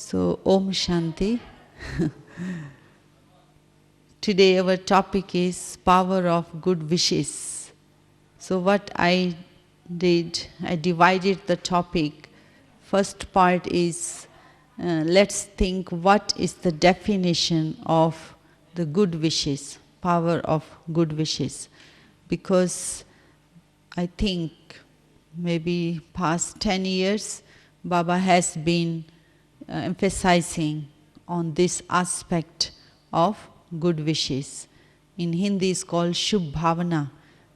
So, Om Shanti. Today our topic is power of good wishes. So what I did, I divided the topic. First part is, let's think what is the definition of the good wishes, power of good wishes. Because I think maybe past 10 years, Baba has been emphasizing on this aspect of good wishes. In Hindi is called Shubh Bhavana,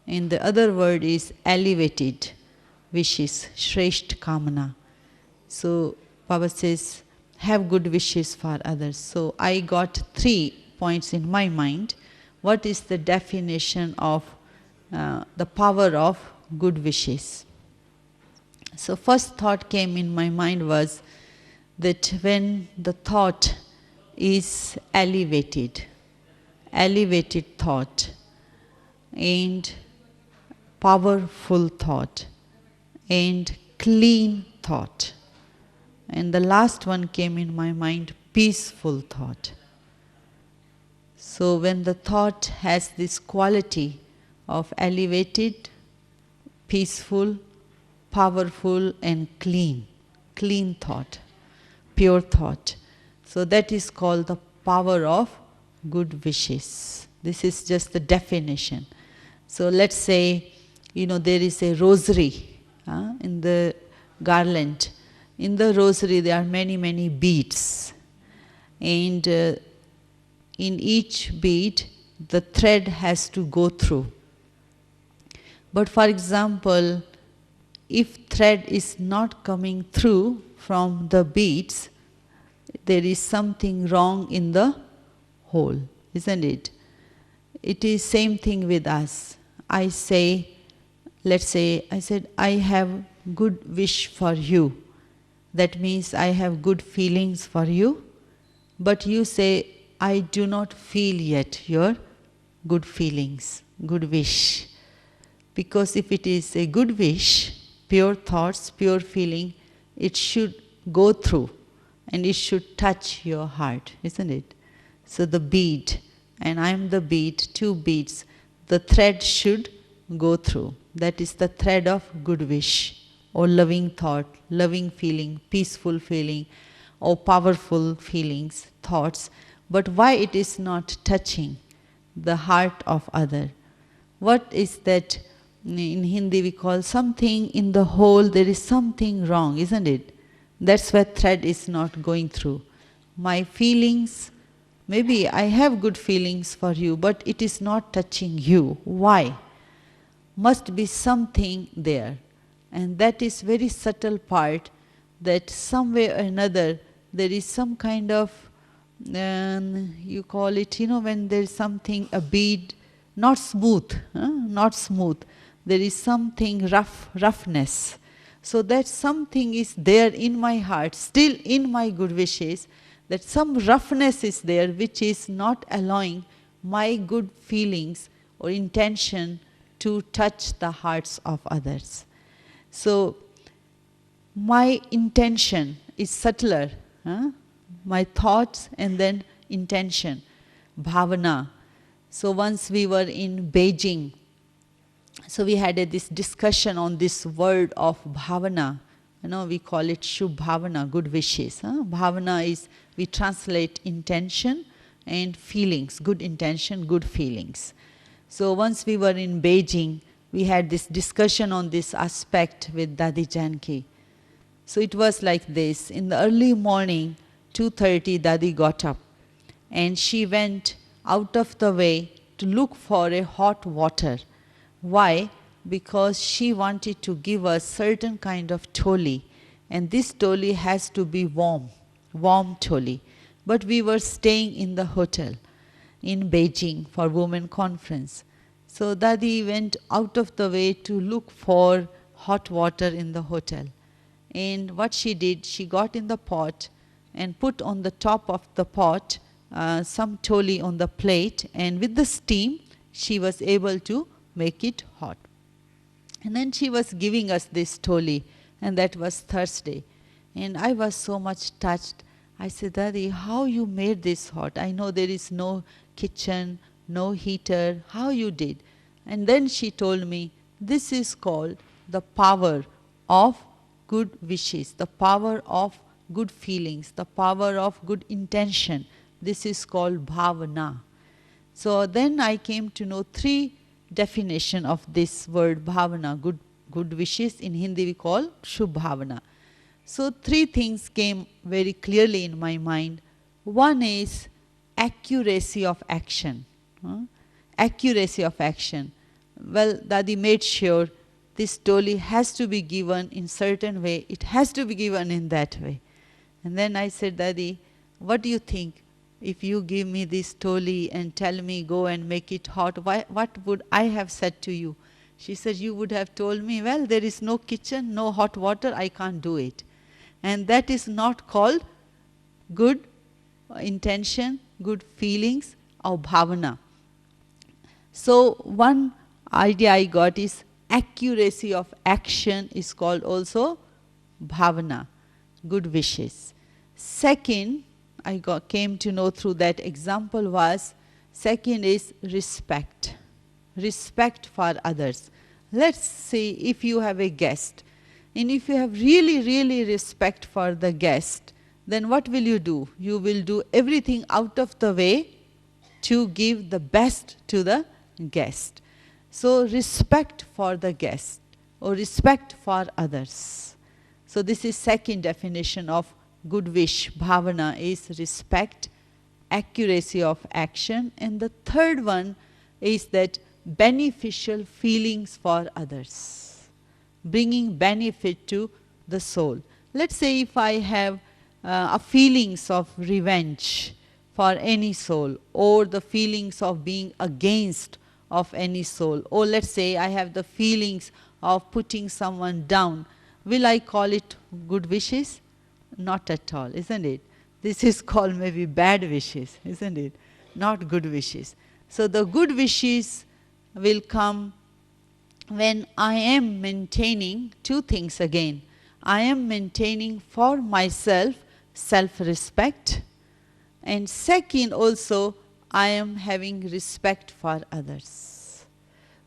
and the other word is elevated wishes, Shresht Kamana. So Baba says, have good wishes for others. So I got 3 points in my mind. What is the definition of the power of good wishes? So first thought came in my mind was that when the thought is elevated thought and powerful thought and clean thought, and the last one came in my mind, peaceful thought. So when the thought has this quality of elevated, peaceful, powerful and clean thought, pure thought. So that is called the power of good wishes. This is just the definition. So let's say, there is a rosary in the garland. In the rosary there are many, many beads. And in each bead the thread has to go through. But for example, if thread is not coming through from the beads, there is something wrong in the whole, isn't it? It is same thing with us. I say, let's say, I said, I have good wish for you. That means I have good feelings for you. But you say, I do not feel yet your good feelings, good wish. Because if it is a good wish, pure thoughts, pure feeling, it should go through and it should touch your heart, isn't it? So the bead, and I am the bead, 2 beads, the thread should go through. That is the thread of good wish, or loving thought, loving feeling, peaceful feeling, or powerful feelings, thoughts. But why it is not touching the heart of other? What is that? In Hindi we call something in the whole, there is something wrong, isn't it? That's where thread is not going through. My feelings, maybe I have good feelings for you, but it is not touching you. Why? Must be something there. And that is very subtle part, that some way or another there is some kind of, you call it, when there is something, a bead, not smooth, not smooth. There is something roughness. So that something is there in my heart, still in my good wishes, that some roughness is there which is not allowing my good feelings or intention to touch the hearts of others. So my intention is subtler, my thoughts and then intention, bhavana. So once we were in Beijing, so we had this discussion on this word of bhavana. We call it Shubh Bhavana, good wishes. Bhavana is, we translate intention and feelings, good intention, good feelings. So once we were in Beijing, we had this discussion on this aspect with Dadi Janki. So it was like this. In the early morning, 2:30, Dadi got up and she went out of the way to look for a hot water. Why? Because she wanted to give us certain kind of toli, and this toli has to be warm toli. But we were staying in the hotel in Beijing for women conference. So Dadi went out of the way to look for hot water in the hotel. And what she did, she got in the pot and put on the top of the pot some toli on the plate, and with the steam she was able to make it hot. And then she was giving us this toli, and that was Thursday. And I was so much touched. I said, Daddy, how you made this hot? I know there is no kitchen, no heater. How you did? And then she told me, this is called the power of good wishes, the power of good feelings, the power of good intention. This is called bhavana. So then I came to know three definition of this word bhavana, good wishes. In Hindi we call shubh bhavana. So three things came very clearly in my mind. One is accuracy of action. Accuracy of action. Well, Dadi made sure this toli has to be given in certain way. It has to be given in that way. And then I said, Daddy, what do you think? If you give me this toli and tell me go and make it hot, what would I have said to you? She said, you would have told me, well, there is no kitchen, no hot water, I can't do it. And that is not called good intention, good feelings, or bhavana. So one idea I got is accuracy of action is called also bhavana, good wishes. Second, came to know through that example was, second is respect. Respect for others. Let's say if you have a guest, and if you have really, really respect for the guest, then what will you do? You will do everything out of the way to give the best to the guest. So respect for the guest or respect for others. So this is second definition of good wish, bhavana, is respect, accuracy of action. And the third one is that beneficial feelings for others, bringing benefit to the soul. Let's say if I have a feelings of revenge for any soul, or the feelings of being against of any soul, or let's say I have the feelings of putting someone down, will I call it good wishes? Not at all, isn't it? This is called maybe bad wishes, isn't it? Not good wishes. So the good wishes will come when I am maintaining two things again. I am maintaining for myself self-respect, and second also I am having respect for others.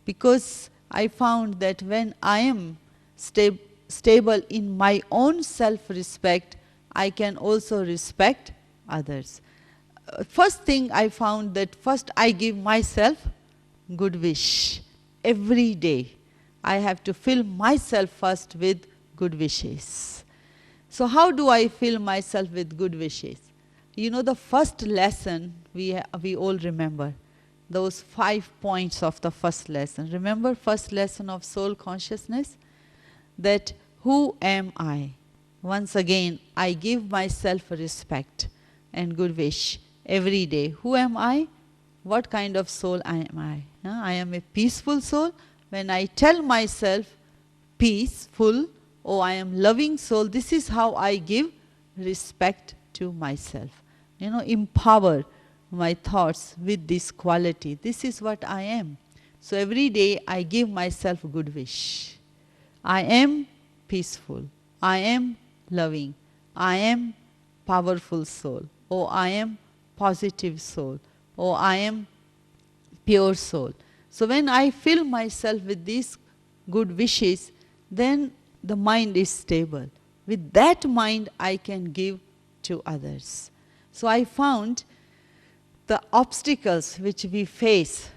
Because I found that when I am stable in my own self-respect, I can also respect others. First thing I found that first I give myself good wish. Every day I have to fill myself first with good wishes. So how do I fill myself with good wishes? You know, the first lesson we all remember, those 5 points of the first lesson. Remember first lesson of soul consciousness? That who am I? Once again, I give myself respect and good wish every day. Who am I? What kind of soul am I? I am a peaceful soul. When I tell myself peaceful, oh, I am loving soul, this is how I give respect to myself. You know, empower my thoughts with this quality. This is what I am. So every day I give myself good wish. I am peaceful. I am loving. I am powerful soul. Oh, I am positive soul. Oh, I am pure soul. So when I fill myself with these good wishes, then the mind is stable. With that mind, I can give to others. So I found the obstacles which we face,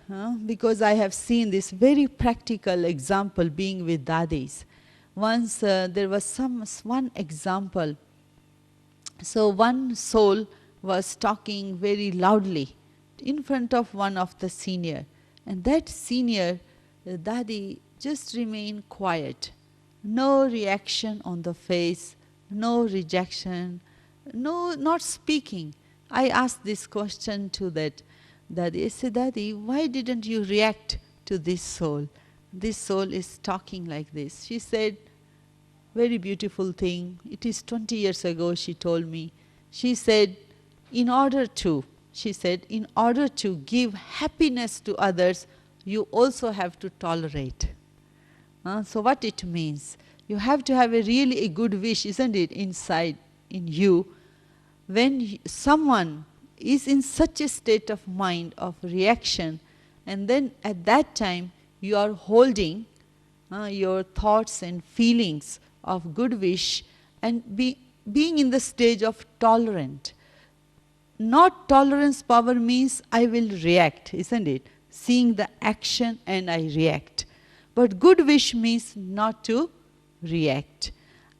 because I have seen this very practical example being with dadis. Once there was one example. So one soul was talking very loudly in front of one of the senior. And that senior, Dadi, just remained quiet. No reaction on the face, no rejection, not speaking. I asked this question to that Dadi. I said, Dadi, why didn't you react to this soul? This soul is talking like this. She said, very beautiful thing. It is 20 years ago, she told me. She said, in order to give happiness to others, you also have to tolerate. So what it means? You have to have a really good wish, isn't it, inside in you. when someone is in such a state of mind of reaction, and then at that time you are holding your thoughts and feelings of good wish and being in the stage of tolerant. Not tolerance power means I will react, isn't it? Seeing the action and I react. But good wish means not to react.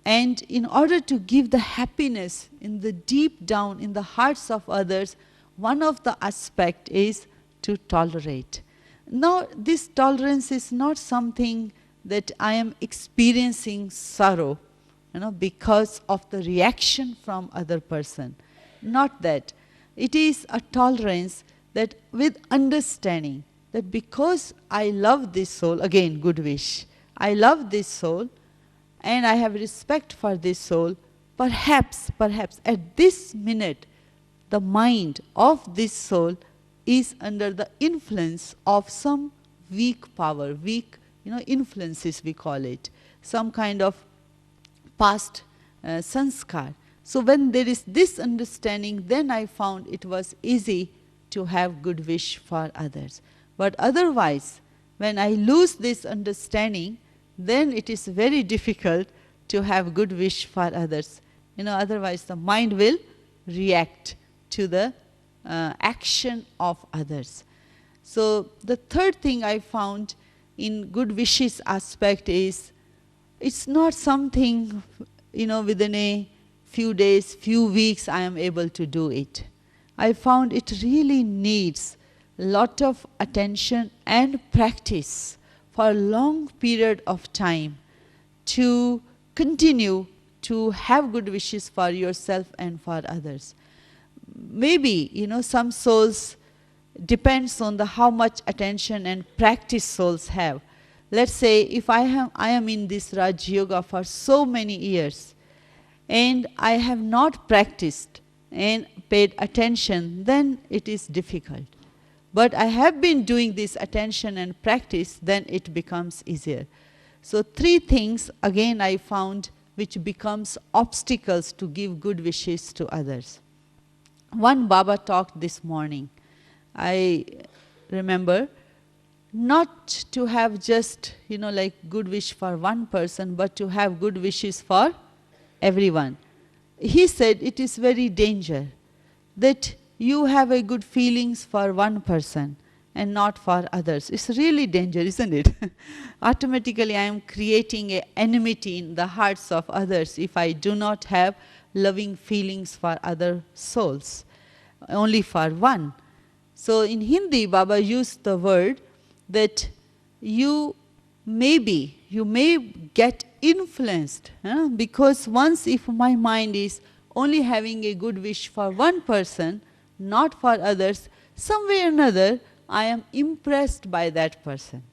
And in order to give the happiness in the deep down in the hearts of others, one of the aspect is to tolerate. Now, this tolerance is not something that I am experiencing sorrow, because of the reaction from other person. Not that. It is a tolerance that with understanding that because I love this soul, again good wish, I love this soul and I have respect for this soul, perhaps at this minute the mind of this soul is under the influence of some weak power, weak influences we call it, some kind of past sanskar. So when there is this understanding, then I found it was easy to have good wish for others. But otherwise, when I lose this understanding, then it is very difficult to have good wish for others. Otherwise the mind will react to the action of others. So the third thing I found in good wishes aspect is, it's not something, within a few days, few weeks I am able to do it. I found it really needs lot of attention and practice for a long period of time to continue to have good wishes for yourself and for others. Maybe, some souls depends on the how much attention and practice souls have. Let's say if I am in this Raj Yoga for so many years and I have not practiced and paid attention, then it is difficult. But I have been doing this attention and practice, then it becomes easier. So 3 things again I found which becomes obstacles to give good wishes to others. One Baba talked this morning. I remember not to have just, like good wish for one person, but to have good wishes for everyone. He said it is very danger that you have a good feelings for one person and not for others. It's really dangerous, isn't it? Automatically I am creating an enmity in the hearts of others if I do not have loving feelings for other souls, only for one. So in Hindi, Baba used the word that you may get influenced, because once if my mind is only having a good wish for one person, not for others, some way or another I am impressed by that person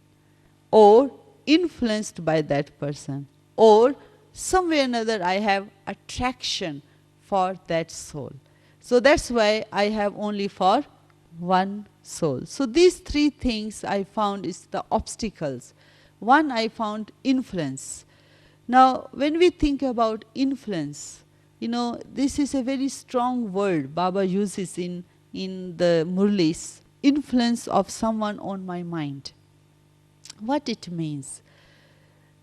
or influenced by that person, or some way or another I have attraction for that soul. So that's why I have only for one soul. So these 3 things I found is the obstacles. One, I found influence. Now when we think about influence, this is a very strong word Baba uses in the Murlis, influence of someone on my mind. What it means?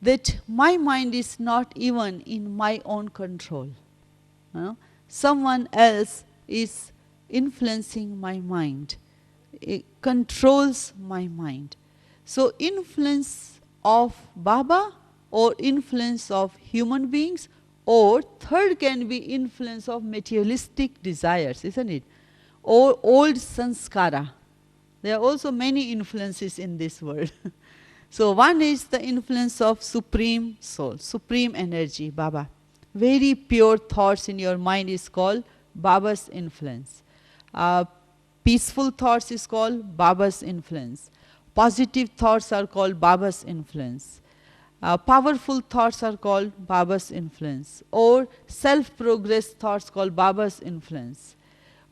That my mind is not even in my own control. Someone else is influencing my mind. It controls my mind. So influence of Baba or influence of human beings, or third can be influence of materialistic desires, isn't it? Or old sanskara. There are also many influences in this world. So one is the influence of supreme soul, supreme energy, Baba. Very pure thoughts in your mind is called Baba's influence. Peaceful thoughts is called Baba's influence. Positive thoughts are called Baba's influence. Powerful thoughts are called Baba's influence. Or self-progress thoughts called Baba's influence.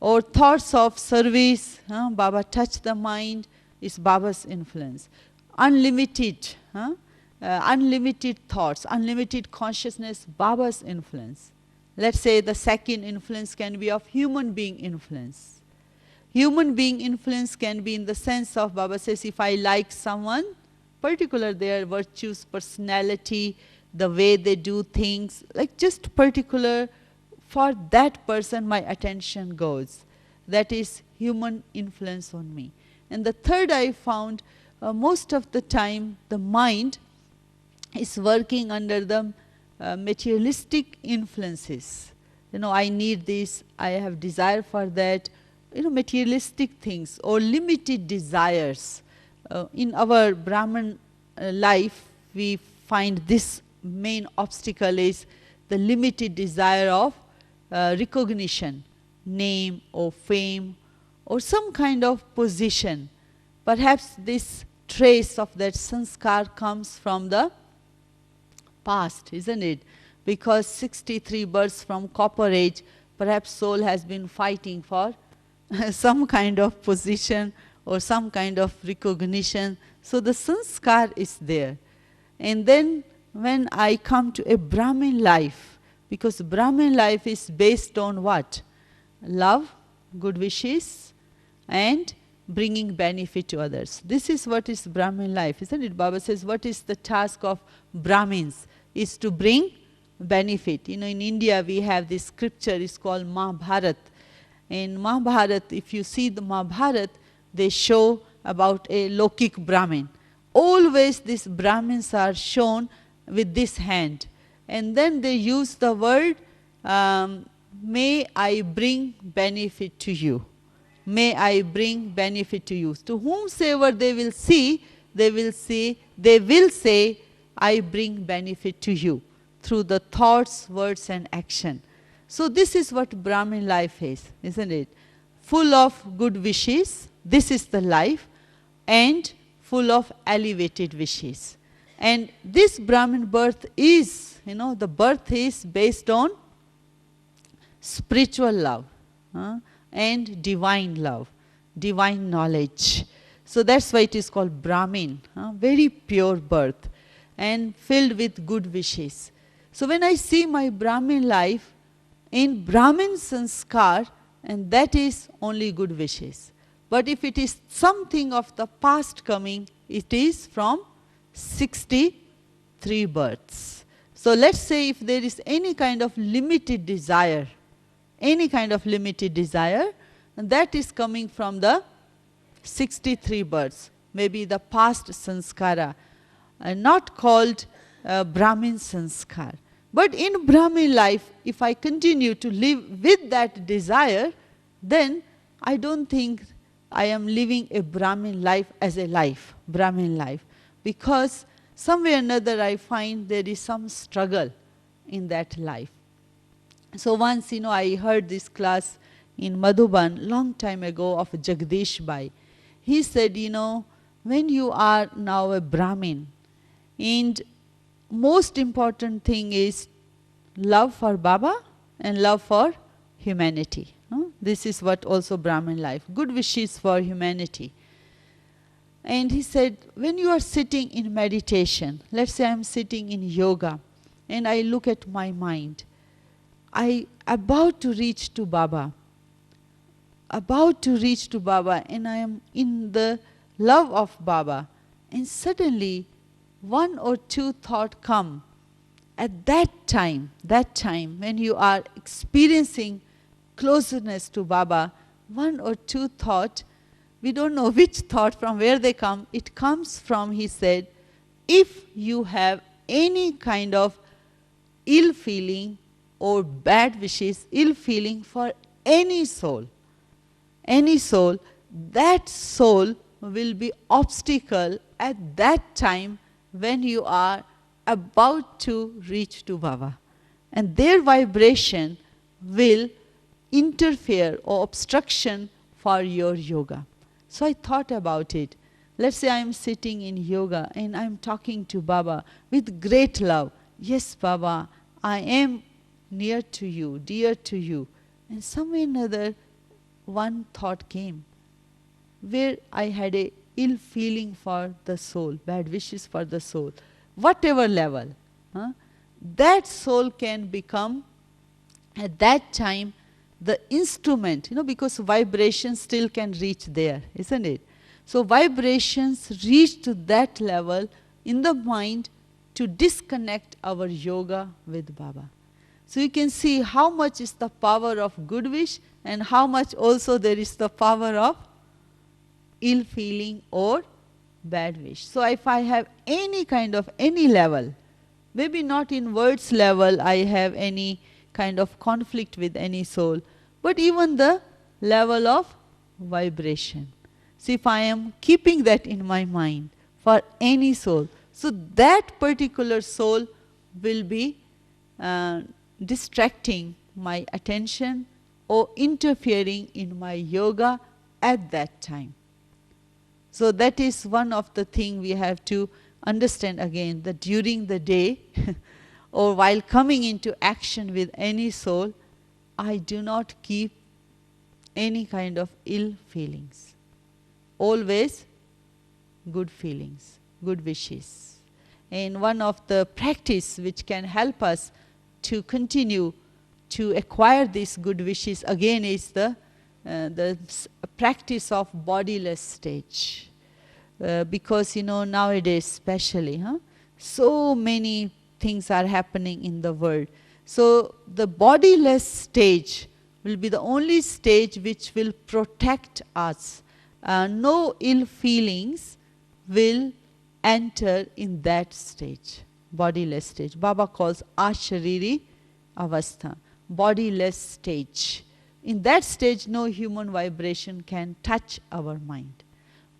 Or thoughts of service, Baba touch the mind, is Baba's influence. Unlimited, unlimited thoughts, unlimited consciousness, Baba's influence. Let's say the second influence can be of human being influence. Human being influence can be in the sense of, Baba says, if I like someone, particular their virtues, personality, the way they do things, like just particular, for that person my attention goes. That is human influence on me. And the third I found, most of the time the mind is working under the materialistic influences. I need this, I have desire for that, materialistic things or limited desires. In our Brahman life, we find this main obstacle is the limited desire of recognition, name or fame or some kind of position. Perhaps this trace of that sanskar comes from the past, isn't it? Because 63 births from copper age, perhaps soul has been fighting for some kind of position or some kind of recognition. So the sanskar is there. And then when I come to a Brahmin life, because Brahmin life is based on what? Love, good wishes, and bringing benefit to others. This is what is Brahmin life, isn't it? Baba says, what is the task of Brahmins? Is to bring benefit. In India we have this scripture, it's called Mahabharat. In Mahabharat, if you see the Mahabharat, they show about a Lokik Brahmin. Always these Brahmins are shown with this hand. And then they use the word, may I bring benefit to you. May I bring benefit to you. To whomsoever they will see, they will say, I bring benefit to you through the thoughts, words and action. So this is what Brahmin life is, isn't it? Full of good wishes, this is the life, and full of elevated wishes. And this Brahmin birth is, the birth is based on spiritual love and divine love, divine knowledge. So that's why it is called Brahmin, very pure birth and filled with good wishes. So when I see my Brahmin life, in Brahmin sanskar, and that is only good wishes. But if it is something of the past coming, it is from 63 births. So let's say if there is any kind of limited desire, that is coming from the 63 births, maybe the past sanskara, not called Brahmin sanskar. But in Brahmin life, if I continue to live with that desire, then I don't think I am living a Brahmin life as a life, Brahmin life. Because somewhere or another I find there is some struggle in that life. So once, I heard this class in Madhuban long time ago of Jagdish Bhai. He said, when you are now a Brahmin, and most important thing is love for Baba and love for humanity. This is what also Brahmin life, good wishes for humanity. And he said, when you are sitting in meditation, let's say I am sitting in yoga, and I look at my mind, I about to reach to Baba, and I am in the love of Baba, and suddenly one or two thoughts come. At that time when you are experiencing closeness to Baba, one or two thoughts, we don't know which thought, from where they come. It comes from, he said, if you have any kind of ill feeling or bad wishes, ill feeling for any soul, that soul will be obstacle at that time when you are about to reach to Baba. And their vibration will interfere or obstruction for your yoga. So I thought about it. Let's say I am sitting in yoga and I am talking to Baba with great love. Yes, Baba, I am near to you, dear to you. And somewhere or another, one thought came where I had a ill feeling for the soul, bad wishes for the soul, whatever level. That soul can become at that time, the instrument, because vibration still can reach there, isn't it? So vibrations reach to that level in the mind to disconnect our yoga with Baba. So you can see how much is the power of good wish and how much also there is the power of ill feeling or bad wish. So if I have any kind of any level, maybe not in words level I have any kind of conflict with any soul, but even the level of vibration. So if I am keeping that in my mind for any soul, so that particular soul will be distracting my attention or interfering in my yoga at that time. So that is one of the things we have to understand again, that during the day or while coming into action with any soul, I do not keep any kind of ill feelings. Always good feelings, good wishes. And one of the practice which can help us to continue to acquire these good wishes again is the practice of bodiless stage. Because nowadays especially, so many things are happening in the world. So the bodiless stage will be the only stage which will protect us. No ill feelings will enter in that stage, bodiless stage. Baba calls ashariri avastha, bodiless stage. In that stage, no human vibration can touch our mind.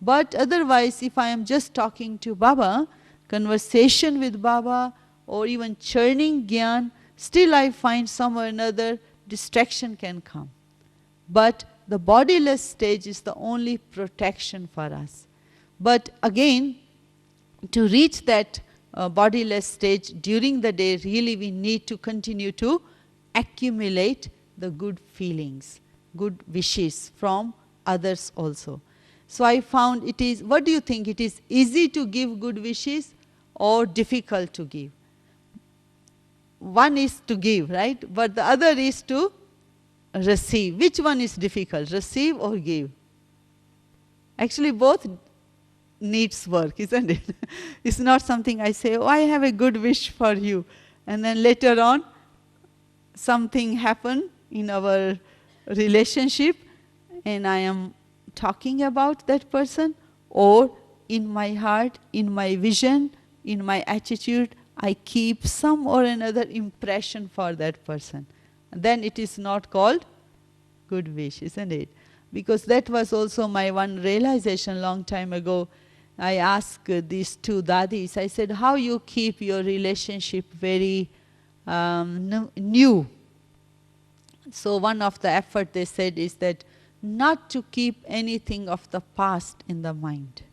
But otherwise, if I am just talking to Baba, conversation with Baba, or even churning Gyan, still I find some or another distraction can come. But the bodiless stage is the only protection for us. But again, to reach that bodiless stage during the day, really we need to continue to accumulate the good feelings, good wishes from others also. So I found it is, what do you think? It is easy to give good wishes or difficult to give? One is to give, right? But the other is to receive. Which one is difficult, receive or give? Actually both needs work, isn't it? It's not something I say, oh, I have a good wish for you, and then later on something happened in our relationship and I am talking about that person, or in my heart, in my vision, in my attitude, I keep some or another impression for that person. Then it is not called good wish, isn't it? Because that was also my one realization long time ago. I asked these two dadis, I said, how you keep your relationship very new? So one of the effort they said is that not to keep anything of the past in the mind.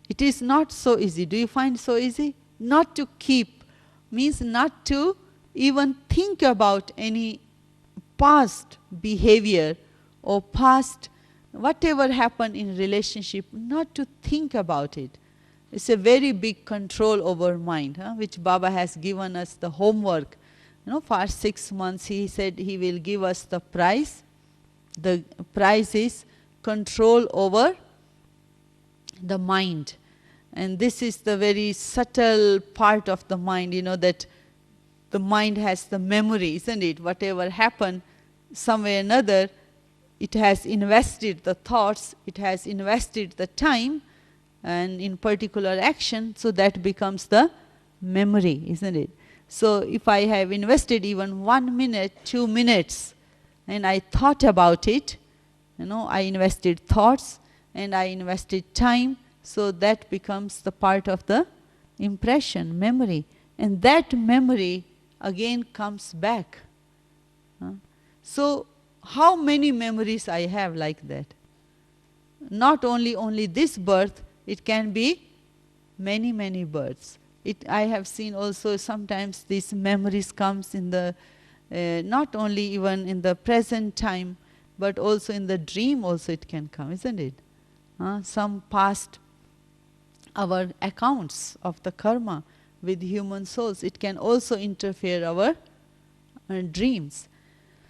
It is not so easy. Do you find so easy? Not to keep means not to even think about any past behavior or past whatever happened in relationship, not to think about it. It's a very big control over mind, which Baba has given us the homework. For 6 months he said he will give us the prize. The prize is control over the mind. And this is the very subtle part of the mind, that the mind has the memory, isn't it? Whatever happened, some way or another, it has invested the thoughts, it has invested the time, and in particular action, so that becomes the memory, isn't it? So if I have invested even 1 minute, 2 minutes, and I thought about it, I invested thoughts and I invested time, so that becomes the part of the impression, memory. And that memory again comes back. So how many memories I have like that? Not only this birth, it can be many, many births. I have seen also sometimes these memories comes in the, not only even in the present time, but also in the dream also it can come, isn't it? Some past, our accounts of the karma with human souls, it can also interfere our dreams.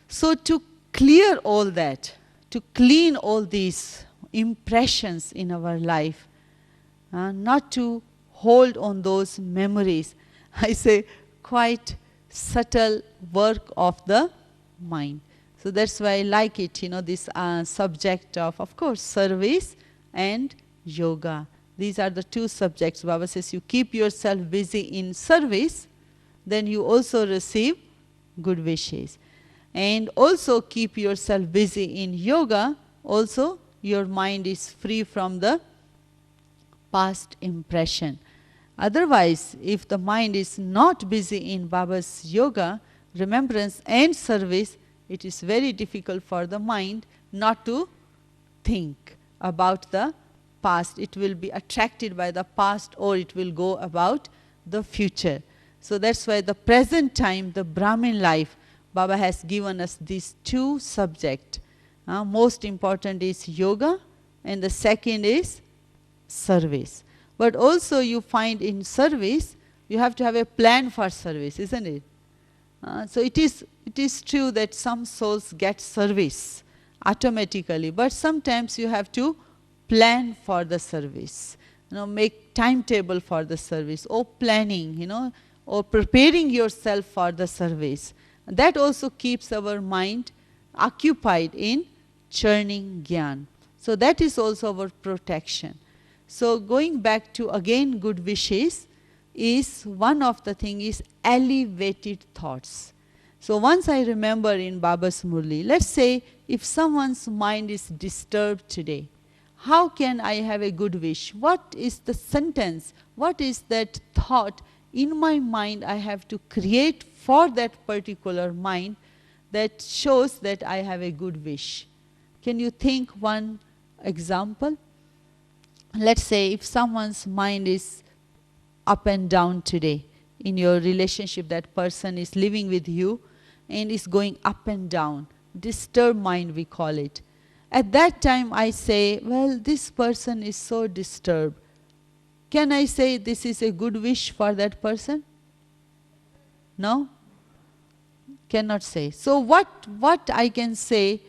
So to clear all that, to clean all these impressions in our life, not to hold on those memories, I say quite subtle work of the mind. So that's why I like it, this subject of course, service and yoga. These are the two subjects. Baba says you keep yourself busy in service, then you also receive good wishes. And also keep yourself busy in yoga, also your mind is free from the past impression. Otherwise, if the mind is not busy in Baba's yoga, remembrance and service, it is very difficult for the mind not to think about the past. It will be attracted by the past, or it will go about the future. So that's why the present time, the Brahmin life, Baba has given us these two subjects. Most important is yoga, and the second is service. But also you find in service, you have to have a plan for service, isn't it? So it is true that some souls get service automatically, but sometimes you have to plan for the service, make timetable for the service, or planning, or preparing yourself for the service. That also keeps our mind occupied in churning jnana. So that is also our protection. So going back to again good wishes, is one of the thing is elevated thoughts. So once I remember in Baba's Murli, let's say if someone's mind is disturbed today, how can I have a good wish? What is the sentence? What is that thought in my mind I have to create for that particular mind that shows that I have a good wish? Can you think one example? Let's say if someone's mind is up and down today in your relationship, that person is living with you and is going up and down, disturbed mind we call it. At that time I say, well, this person is so disturbed. Can I say this is a good wish for that person? No? Cannot say. So what I can say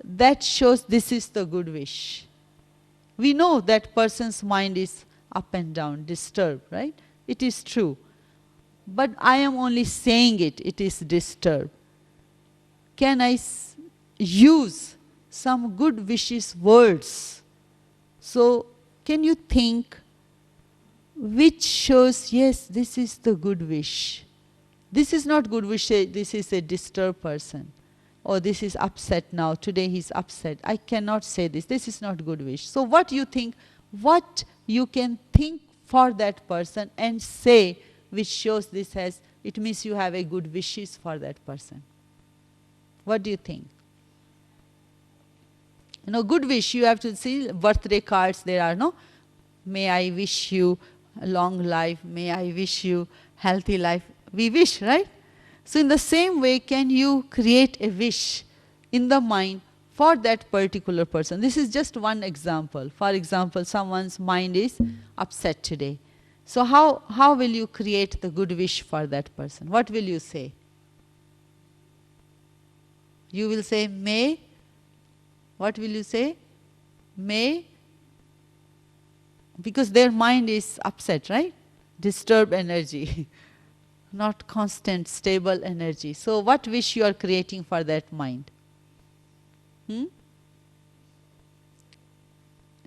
that shows this is the good wish? We know that person's mind is up and down, disturbed, right? It is true. But I am only saying it is disturbed. Can I use some good wishes words? So can you think which shows, yes, this is the good wish. This is not good wish, this is a disturbed person. Or this is upset now, today he's upset. I cannot say this, this is not good wish. So what you think, what you can think for that person and say which shows this has, it means you have a good wishes for that person. What do you think? Good wish, you have to see birthday cards there are, no? May I wish you a long life, may I wish you healthy life. We wish, right? So in the same way, can you create a wish in the mind for that particular person? This is just one example. For example, someone's mind is upset today. So how will you create the good wish for that person? What will you say? You will say, may. What will you say? May. Because their mind is upset, right? Disturbed energy. Not constant, stable energy. So what wish you are creating for that mind?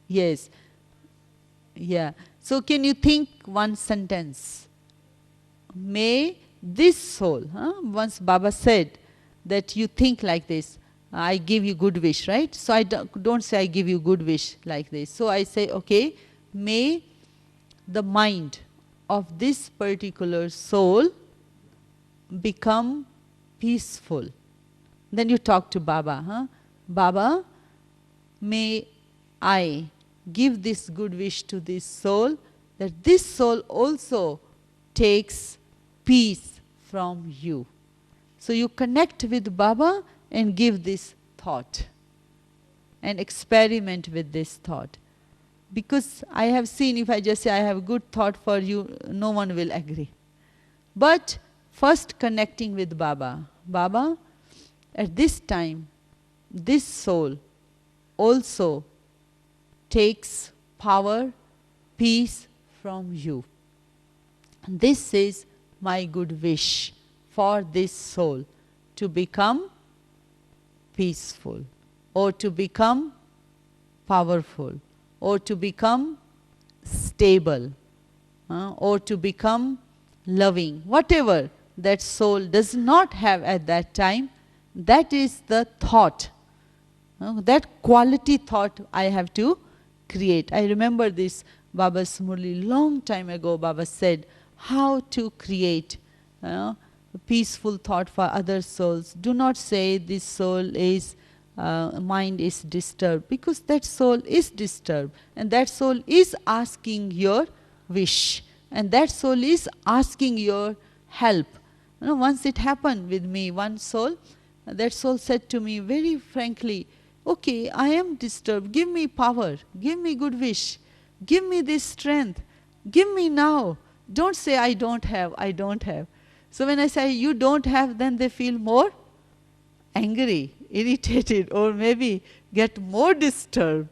Yes. Yeah. So can you think one sentence? May this soul, once Baba said that you think like this, I give you good wish, right? So I don't say I give you good wish like this. So I say, okay, may the mind of this particular soul become peaceful. Then you talk to Baba. Baba, may I give this good wish to this soul, that this soul also takes peace from you. So you connect with Baba and give this thought and experiment with this thought. Because I have seen, if I just say I have good thought for you, no one will agree. But first connecting with Baba. Baba, at this time, this soul also takes power, peace from you. This is my good wish for this soul to become peaceful, or to become powerful, or to become stable, or to become loving. Whatever that soul does not have at that time, that is the thought. That quality thought I have to create. I remember this Baba's Murli long time ago. Baba said how to create a peaceful thought for other souls. Do not say this soul is mind is disturbed, because that soul is disturbed, and that soul is asking your wish, and that soul is asking your help. Once it happened with me, one soul, that soul said to me very frankly, okay, I am disturbed, give me power, give me good wish, give me this strength, give me now. Don't say I don't have, I don't have. So when I say you don't have, then they feel more angry, irritated, or maybe get more disturbed.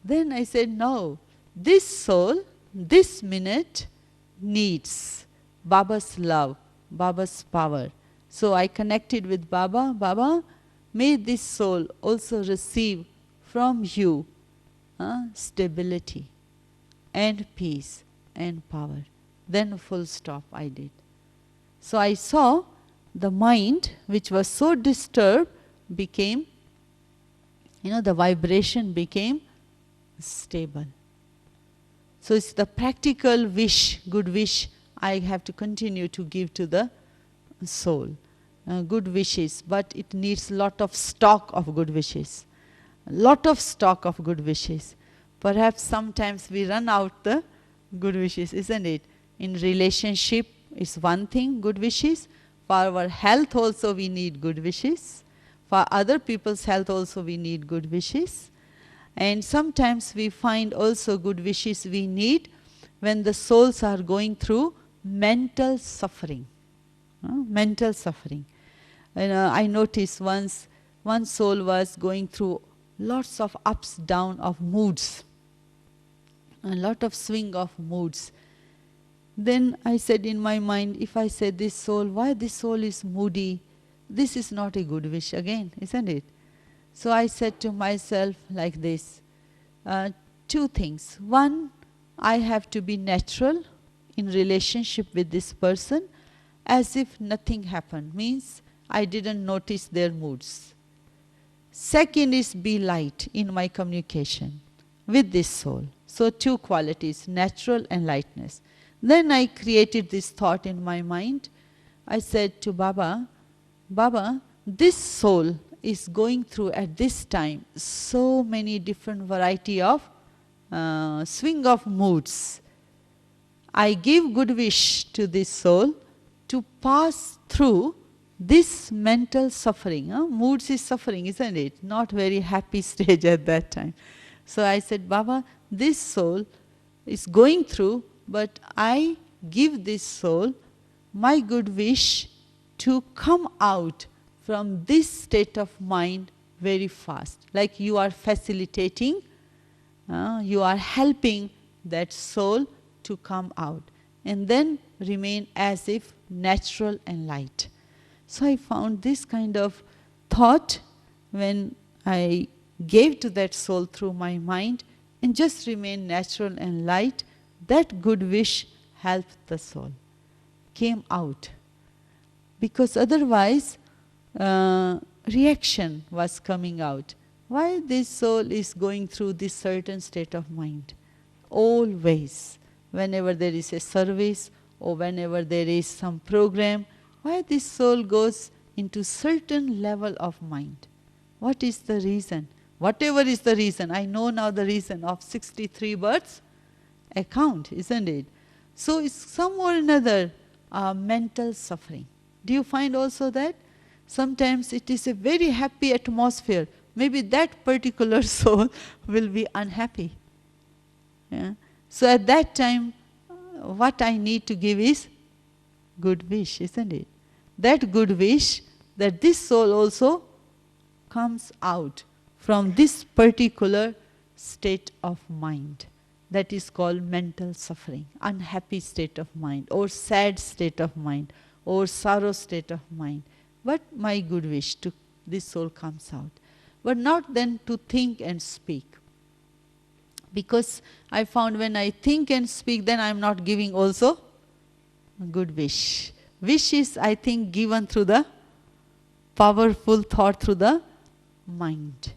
Then I said, no, this soul, this minute needs Baba's love, Baba's power. So I connected with Baba. Baba, may this soul also receive from you stability and peace and power. Then full stop I did. So I saw the mind, which was so disturbed, became, the vibration became stable. So it's the practical wish, good wish, I have to continue to give to the soul. Good wishes, but it needs lot of stock of good wishes. Lot of stock of good wishes. Perhaps sometimes we run out the good wishes, isn't it? In relationship is one thing, good wishes. For our health also we need good wishes. For other people's health also we need good wishes. And sometimes we find also good wishes we need when the souls are going through mental suffering. Mental suffering. I noticed once one soul was going through lots of ups, down of moods. A lot of swing of moods. Then I said in my mind, if I say this soul, why this soul is moody? This is not a good wish again, isn't it? So I said to myself like this, two things. One, I have to be natural in relationship with this person as if nothing happened. Means I didn't notice their moods. Second is be light in my communication with this soul. So two qualities, natural and lightness. Then I created this thought in my mind. I said to Baba, Baba, this soul is going through at this time so many different variety of swing of moods. I give good wish to this soul to pass through this mental suffering. Moods is suffering, isn't it? Not very happy stage at that time. So I said, Baba, this soul is going through, but I give this soul my good wish to come out from this state of mind very fast. Like you are facilitating, you are helping that soul to come out and then remain as if natural and light. So I found this kind of thought when I gave to that soul through my mind and just remain natural and light, that good wish helped the soul, came out. Because otherwise, reaction was coming out. Why this soul is going through this certain state of mind? Always, whenever there is a service or whenever there is some program, why this soul goes into certain level of mind? What is the reason? Whatever is the reason, I know now the reason of 63 births account, isn't it? So it's some or another mental suffering. Do you find also that? Sometimes it is a very happy atmosphere. Maybe that particular soul will be unhappy. Yeah? So at that time, what I need to give is good wish, isn't it? That good wish, that this soul also comes out from this particular state of mind. That is called mental suffering, unhappy state of mind, or sad state of mind, or sorrow state of mind. But my good wish to this soul comes out. But not then to think and speak. Because I found when I think and speak, then I am not giving also good wish. Wish is, I think, given through the powerful thought through the mind.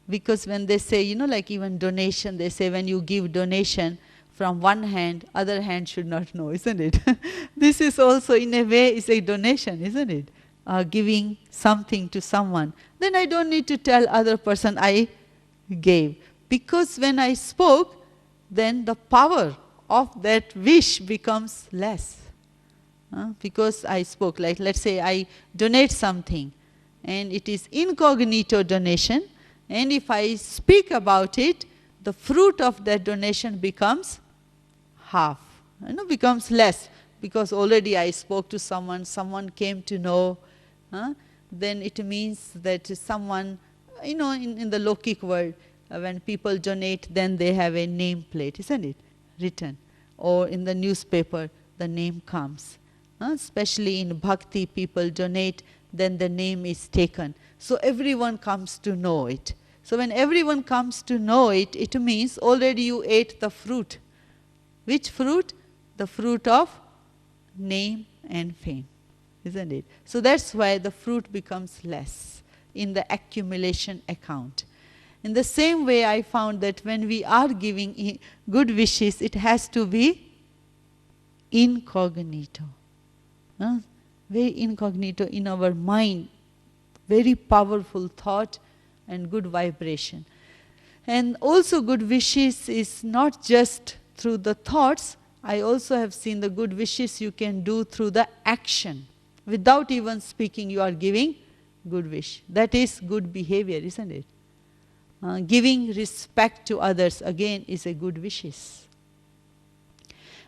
Because when they say, like even donation, they say when you give donation from one hand, other hand should not know, isn't it? This is also in a way is a donation, isn't it? Giving something to someone. Then I don't need to tell other person I gave. Because when I spoke, then the power of that wish becomes less. Because I spoke, like let's say I donate something and it is incognito donation, and if I speak about it, the fruit of that donation becomes half, becomes less, because already I spoke to someone, someone came to know, then it means that someone, in the Lokic world, when people donate, then they have a name plate, isn't it, written, or in the newspaper, the name comes. Especially in bhakti, people donate, then the name is taken. So everyone comes to know it. So when everyone comes to know it, it means already you ate the fruit. Which fruit? The fruit of name and fame, isn't it? So that's why the fruit becomes less in the accumulation account. In the same way, I found that when we are giving good wishes, it has to be incognito. Very incognito in our mind, very powerful thought and good vibration. And also good wishes is not just through the thoughts. I also have seen the good wishes you can do through the action. Without even speaking, you are giving good wish. That is good behavior, isn't it? Giving respect to others, again, is a good wishes.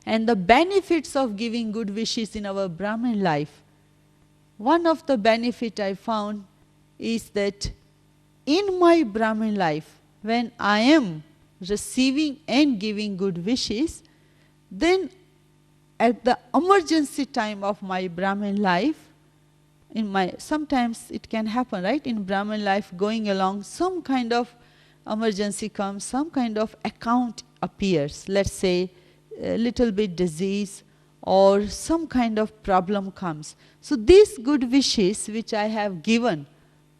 And the benefits of giving good wishes in our Brahmin life, one of the benefit I found is that in my Brahmin life, when I am receiving and giving good wishes, then at the emergency time of my Brahmin life, sometimes it can happen, right? In Brahmin life, going along, some kind of emergency comes, some kind of account appears. Let's say a little bit disease or some kind of problem comes. So these good wishes which I have given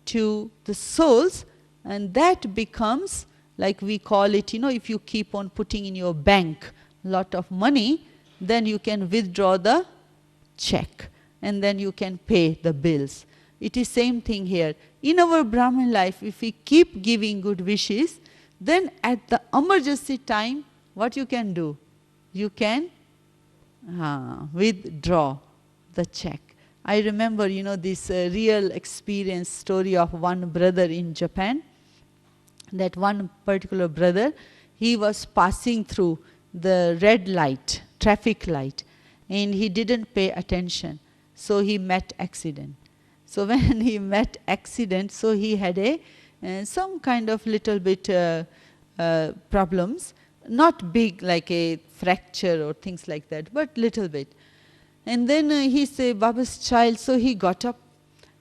to the souls, and that becomes, like we call it, if you keep on putting in your bank lot of money, then you can withdraw the check and then you can pay the bills. It is same thing here. In our Brahmin life, if we keep giving good wishes, then at the emergency time, what you can do? You can withdraw the check. I remember, this real experience story of one brother in Japan. That one particular brother, he was passing through the red light, traffic light, and he didn't pay attention. So he met accident. So when he met accident, so he had some kind of little bit problems, not big like a fracture or things like that, but little bit. And then he said, Baba's child, so he got up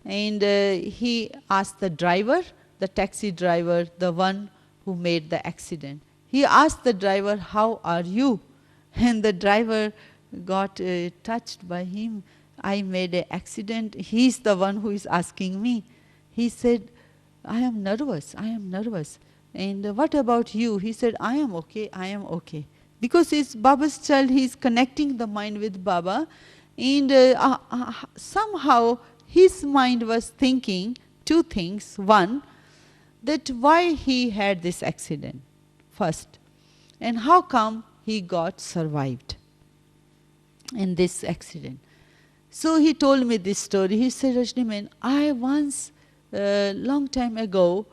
and he asked the driver, the taxi driver, the one who made the accident. He asked the driver, how are you? And the driver got touched by him. I made an accident. He's the one who is asking me. He said, I am nervous. And what about you? He said, I am okay. Because he's Baba's child, he's connecting the mind with Baba. And somehow his mind was thinking two things. One, that why he had this accident first. And how come he got survived in this accident. So he told me this story. He said, Rajni, man, I once, long time ago,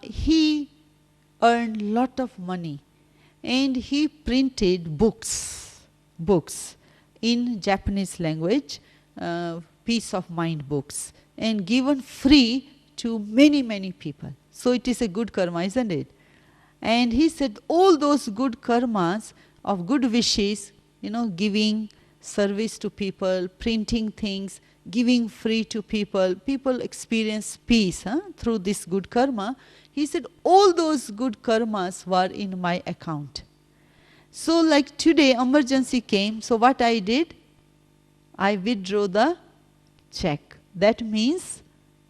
he earned lot of money and he printed books in Japanese language, peace of mind books, and given free to many, many people. So it is a good karma, isn't it? And he said all those good karmas of good wishes, giving service to people, printing things, giving free to people, people experience peace through this good karma. He said all those good karmas were in my account. So like today emergency came, so what I did? I withdrew the check. That means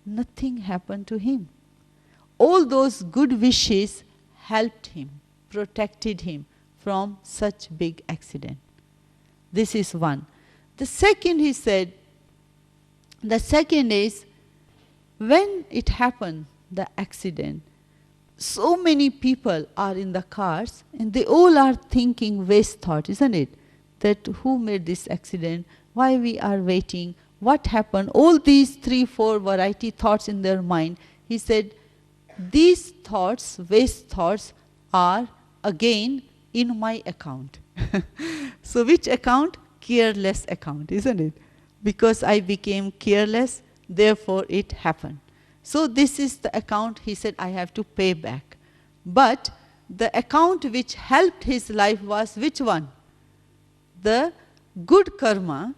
nothing happened to him. All those good wishes helped him, protected him from such big accident. This is one. The second, he said, the second is, when it happened, the accident, so many people are in the cars and they all are thinking waste thought, isn't it? That who made this accident, why we are waiting, what happened, all these 3-4 variety thoughts in their mind. He said, these thoughts, waste thoughts, are again in my account. So which account? Careless account, isn't it? Because I became careless, therefore it happened. So this is the account, he said, I have to pay back. But the account which helped his life was which one? The good karma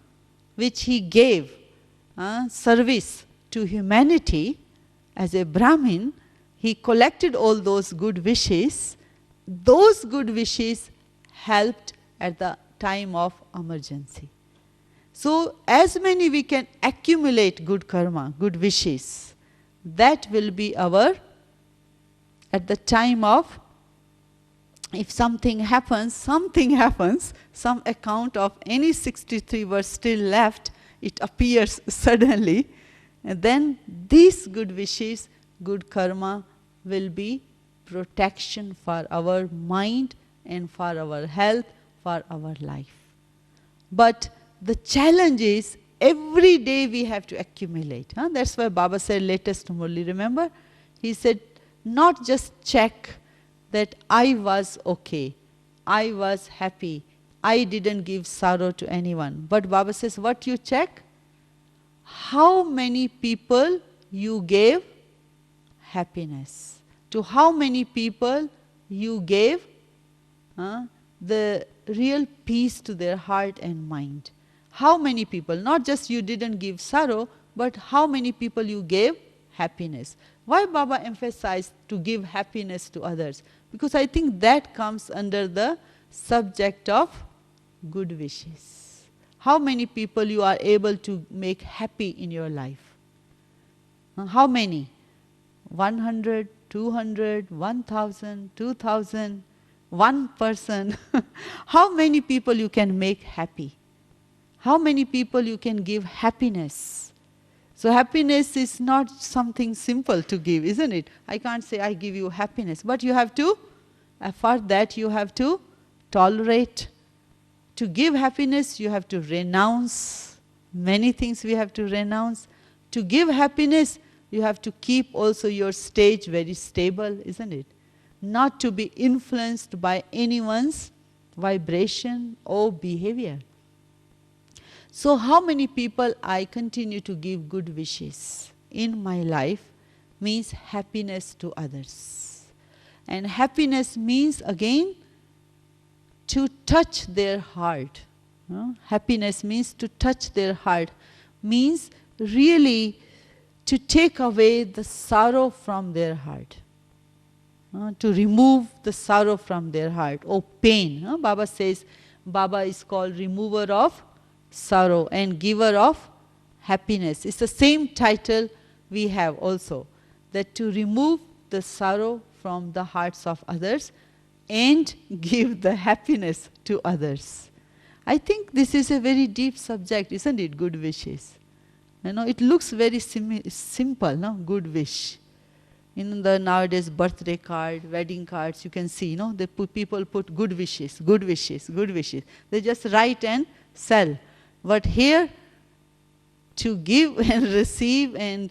which he gave service to humanity as a Brahmin. He collected all those good wishes. Those good wishes helped at the time of emergency. So as many we can accumulate good karma, good wishes, that will be our, at the time of, if something happens, some account of any 63 were still left, it appears suddenly, and then these good wishes, good karma, will be protection for our mind and for our health, for our life. But the challenge is every day we have to accumulate. That's why Baba said latest Murli, remember? He said, not just check that I was okay, I was happy, I didn't give sorrow to anyone. But Baba says, what you check? How many people you gave happiness? To how many people you gave the real peace to their heart and mind? How many people? Not just you didn't give sorrow, but how many people you gave happiness? Why Baba emphasized to give happiness to others? Because I think that comes under the subject of good wishes. How many people you are able to make happy in your life? How many? 100, 200, 1,000, 2,000, one person. How many people you can make happy? How many people you can give happiness? So happiness is not something simple to give, isn't it? I can't say I give you happiness, but you have to, for that you have to tolerate. To give happiness, you have to renounce. Many things we have to renounce. To give happiness, you have to keep also your stage very stable, isn't it? Not to be influenced by anyone's vibration or behavior. So how many people I continue to give good wishes in my life means happiness to others. And happiness means again to touch their heart. Happiness means to touch their heart, means really to take away the sorrow from their heart. To remove the sorrow from their heart, or pain. Baba says, Baba is called remover of sorrow and giver of happiness. It's the same title we have also, that to remove the sorrow from the hearts of others and give the happiness to others. I think this is a very deep subject, isn't it? Good wishes. It looks very simple, no? Good wish. In the nowadays birthday card, wedding cards, you can see, people put good wishes, good wishes, good wishes. They just write and sell. But here, to give and receive and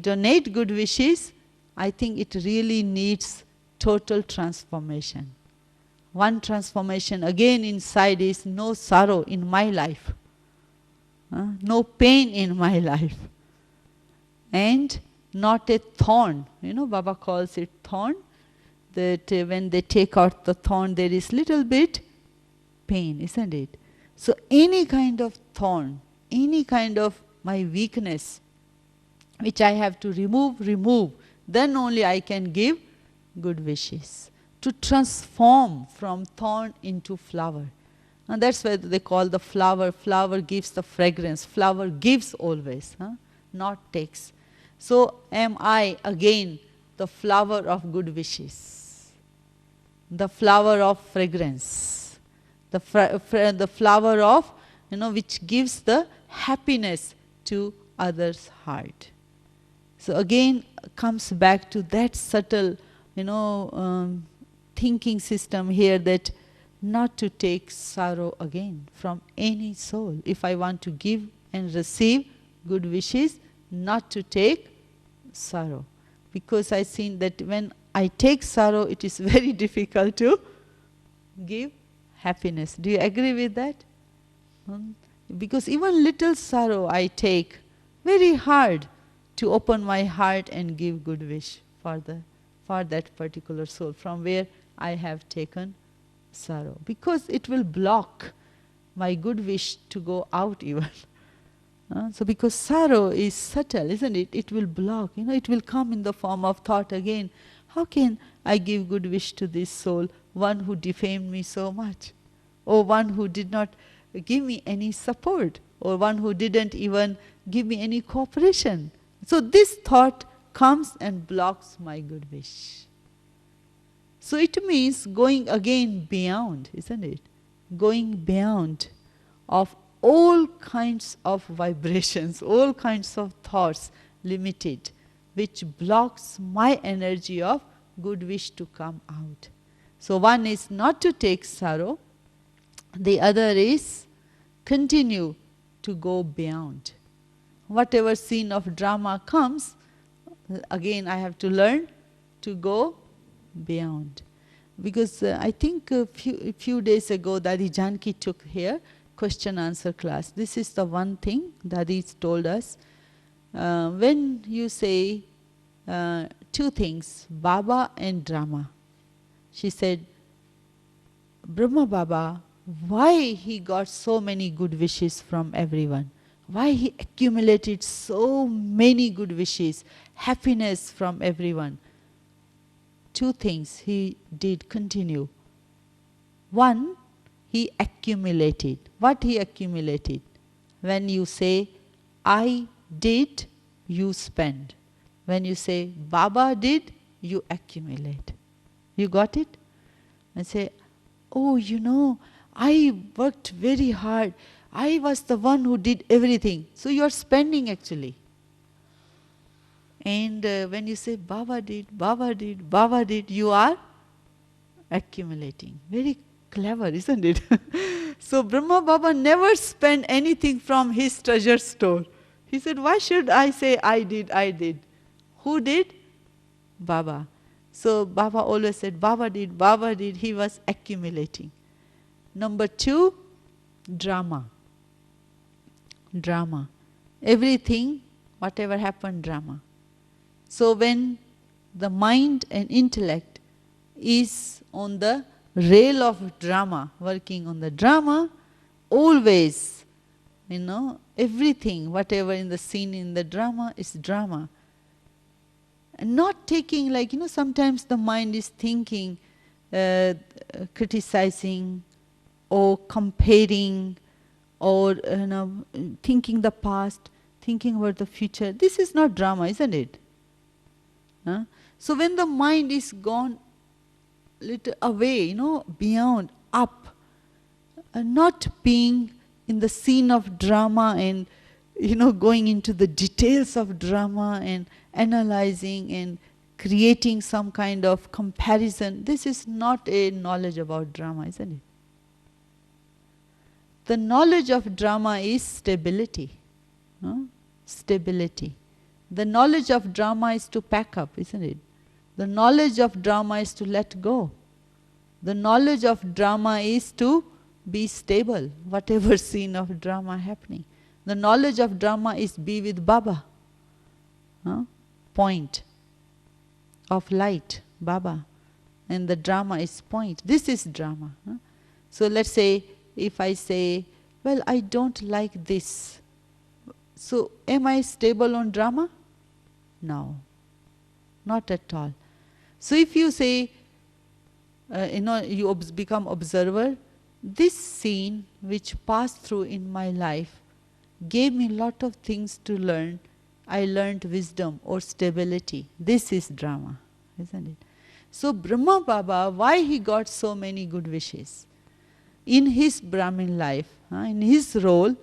donate good wishes, I think it really needs total transformation. One transformation again inside is no sorrow in my life, no pain in my life, and not a thorn. Baba calls it thorn, that when they take out the thorn, there is little bit pain, isn't it? So any kind of thorn, any kind of my weakness, which I have to remove, then only I can give good wishes. To transform from thorn into flower. And that's why they call the flower. Flower gives the fragrance. Flower gives always, not takes. So am I again the flower of good wishes, the flower of fragrance, the flower of, which gives the happiness to others' heart. So again comes back to that subtle, thinking system here, that not to take sorrow again from any soul. If I want to give and receive good wishes, not to take sorrow. Because I seen that when I take sorrow, it is very difficult to give happiness. Do you agree with that? Because even little sorrow I take, very hard to open my heart and give good wish for that particular soul from where I have taken sorrow. Because it will block my good wish to go out even. So because sorrow is subtle, isn't it? It will block, it will come in the form of thought again. How can I give good wish to this soul, one who defamed me so much? Or one who did not give me any support? Or one who didn't even give me any cooperation? So this thought comes and blocks my good wish. So it means going again beyond, isn't it? Going beyond of all kinds of vibrations, all kinds of thoughts, limited, which blocks my energy of good wish to come out. So one is not to take sorrow, the other is continue to go beyond. Whatever scene of drama comes, again I have to learn to go beyond. Because I think a few days ago Dadi Janki took here question answer class. This is the one thing Dadi told us. When you say two things, Baba and drama, she said, Brahma Baba, why he got so many good wishes from everyone? Why he accumulated so many good wishes, happiness from everyone? Two things he did continue. One, he accumulated. What he accumulated? When you say, I did, you spend. When you say, Baba did, you accumulate. You got it? And say, oh, I worked very hard. I was the one who did everything. So you are spending actually. And when you say Baba did, Baba did, Baba did, you are accumulating. Very clever, isn't it? So Brahma Baba never spent anything from his treasure store. He said, why should I say I did, I did? Who did? Baba. So Baba always said, Baba did, Baba did. He was accumulating. Number two, drama. Drama. Everything, whatever happened, drama. So when the mind and intellect is on the rail of drama, working on the drama, always, everything, whatever in the scene in the drama is drama. And not taking sometimes the mind is thinking, criticizing or comparing or thinking the past, thinking about the future. This is not drama, isn't it? So when the mind is gone little away, beyond, up, not being in the scene of drama and, going into the details of drama and analyzing and creating some kind of comparison, this is not a knowledge about drama, isn't it? The knowledge of drama is stability. Stability. The knowledge of drama is to pack up, isn't it? The knowledge of drama is to let go. The knowledge of drama is to be stable, whatever scene of drama happening. The knowledge of drama is be with Baba. Point of light, Baba. And the drama is point. This is drama. So let's say, if I say, well, I don't like this. So am I stable on drama? No, not at all. So if you say, you become observer, this scene which passed through in my life gave me lot of things to learn. I learned wisdom or stability. This is drama, isn't it? So Brahma Baba, why he got so many good wishes? In his Brahmin life, in his role,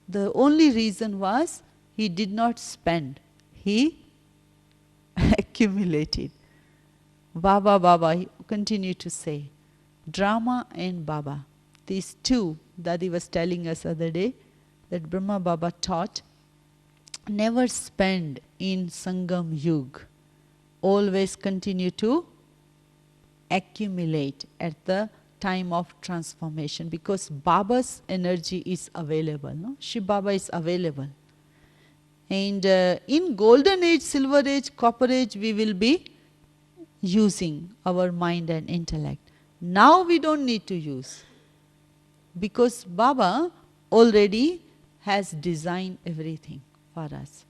the only reason was he did not spend. He accumulated. Baba, Baba, he continued to say. Drama and Baba. These two, Dadi was telling us other day, that Brahma Baba taught, never spend in Sangam Yug. Always continue to accumulate at the time of transformation, because Baba's energy is available. No? Shiv Baba is available. And in golden age, silver age, copper age, we will be using our mind and intellect. Now we don't need to use, because Baba already has designed everything for us.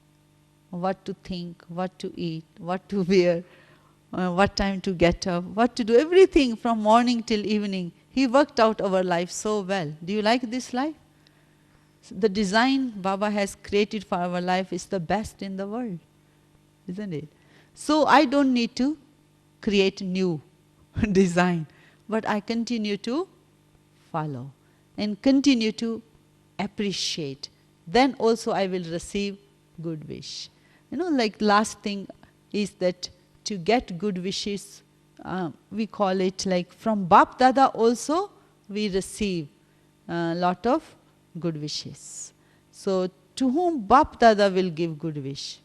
What to think, what to eat, what to wear, what time to get up, what to do, everything from morning till evening. He worked out our life so well. Do you like this life? The design Baba has created for our life is the best in the world, isn't it? So I don't need to create new design, but I continue to follow and continue to appreciate. Then also I will receive good wish. Like last thing is that to get good wishes, we call it like from Bap Dada also we receive a lot of good wishes. So to whom Bap Dada will give good wish?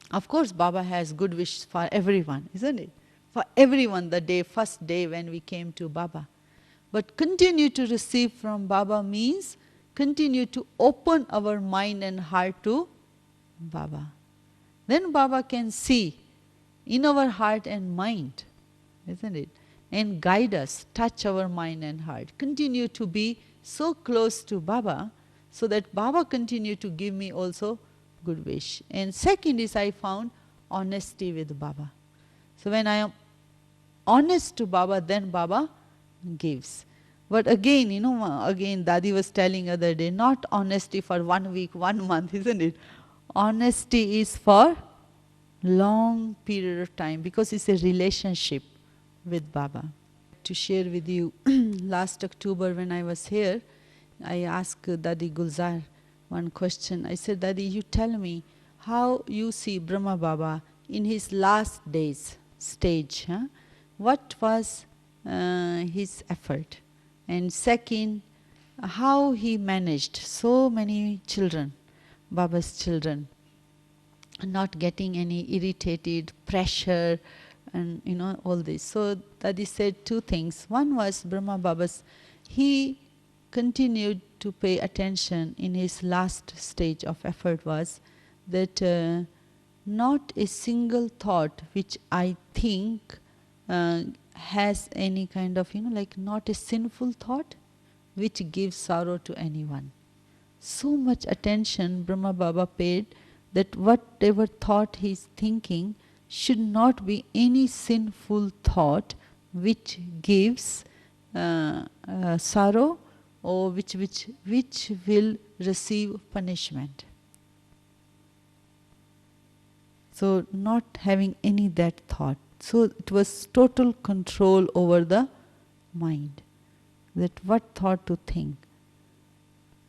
Of course Baba has good wish for everyone, isn't it? For everyone, the first day when we came to Baba. But continue to receive from Baba means continue to open our mind and heart to Baba. Then Baba can see in our heart and mind, isn't it? And guide us, touch our mind and heart. Continue to be so close to Baba, so that Baba continue to give me also good wish. And second is I found honesty with Baba. So when I am honest to Baba, then Baba gives. But again, again Dadi was telling other day, not honesty for 1 week, 1 month, isn't it? Honesty is for long period of time, because it's a relationship with Baba. To share with you, last October when I was here, I asked Dadi Gulzar one question. I said, Dadi, you tell me how you see Brahma Baba in his last days stage. What was his effort? And second, how he managed so many children, Baba's children, not getting any irritated, pressure, and all this. So Dadi said two things. One was Brahma Baba's, he continued to pay attention in his last stage of effort was that not a single thought which I think has any kind of, like not a sinful thought which gives sorrow to anyone. So much attention Brahma Baba paid that whatever thought he is thinking should not be any sinful thought which gives sorrow or which will receive punishment. So not having any that thought. So it was total control over the mind, that what thought to think.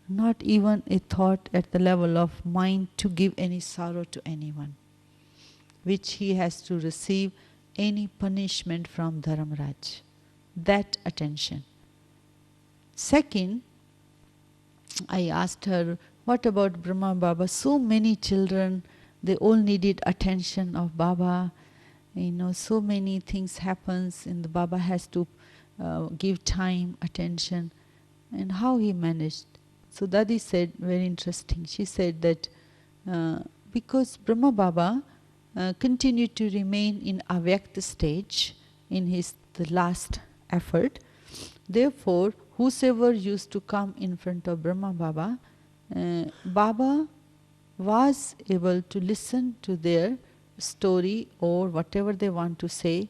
Not even a thought at the level of mind to give any sorrow to anyone, which he has to receive any punishment from Dharamraj. That attention. Second, I asked her, what about Brahma Baba? So many children, they all needed attention of Baba, So many things happens and the Baba has to give time, attention, and how he managed. So Dadi said, very interesting, she said that because Brahma Baba continued to remain in Avyakta stage in his the last effort, therefore whosoever used to come in front of Brahma Baba, Baba was able to listen to their story or whatever they want to say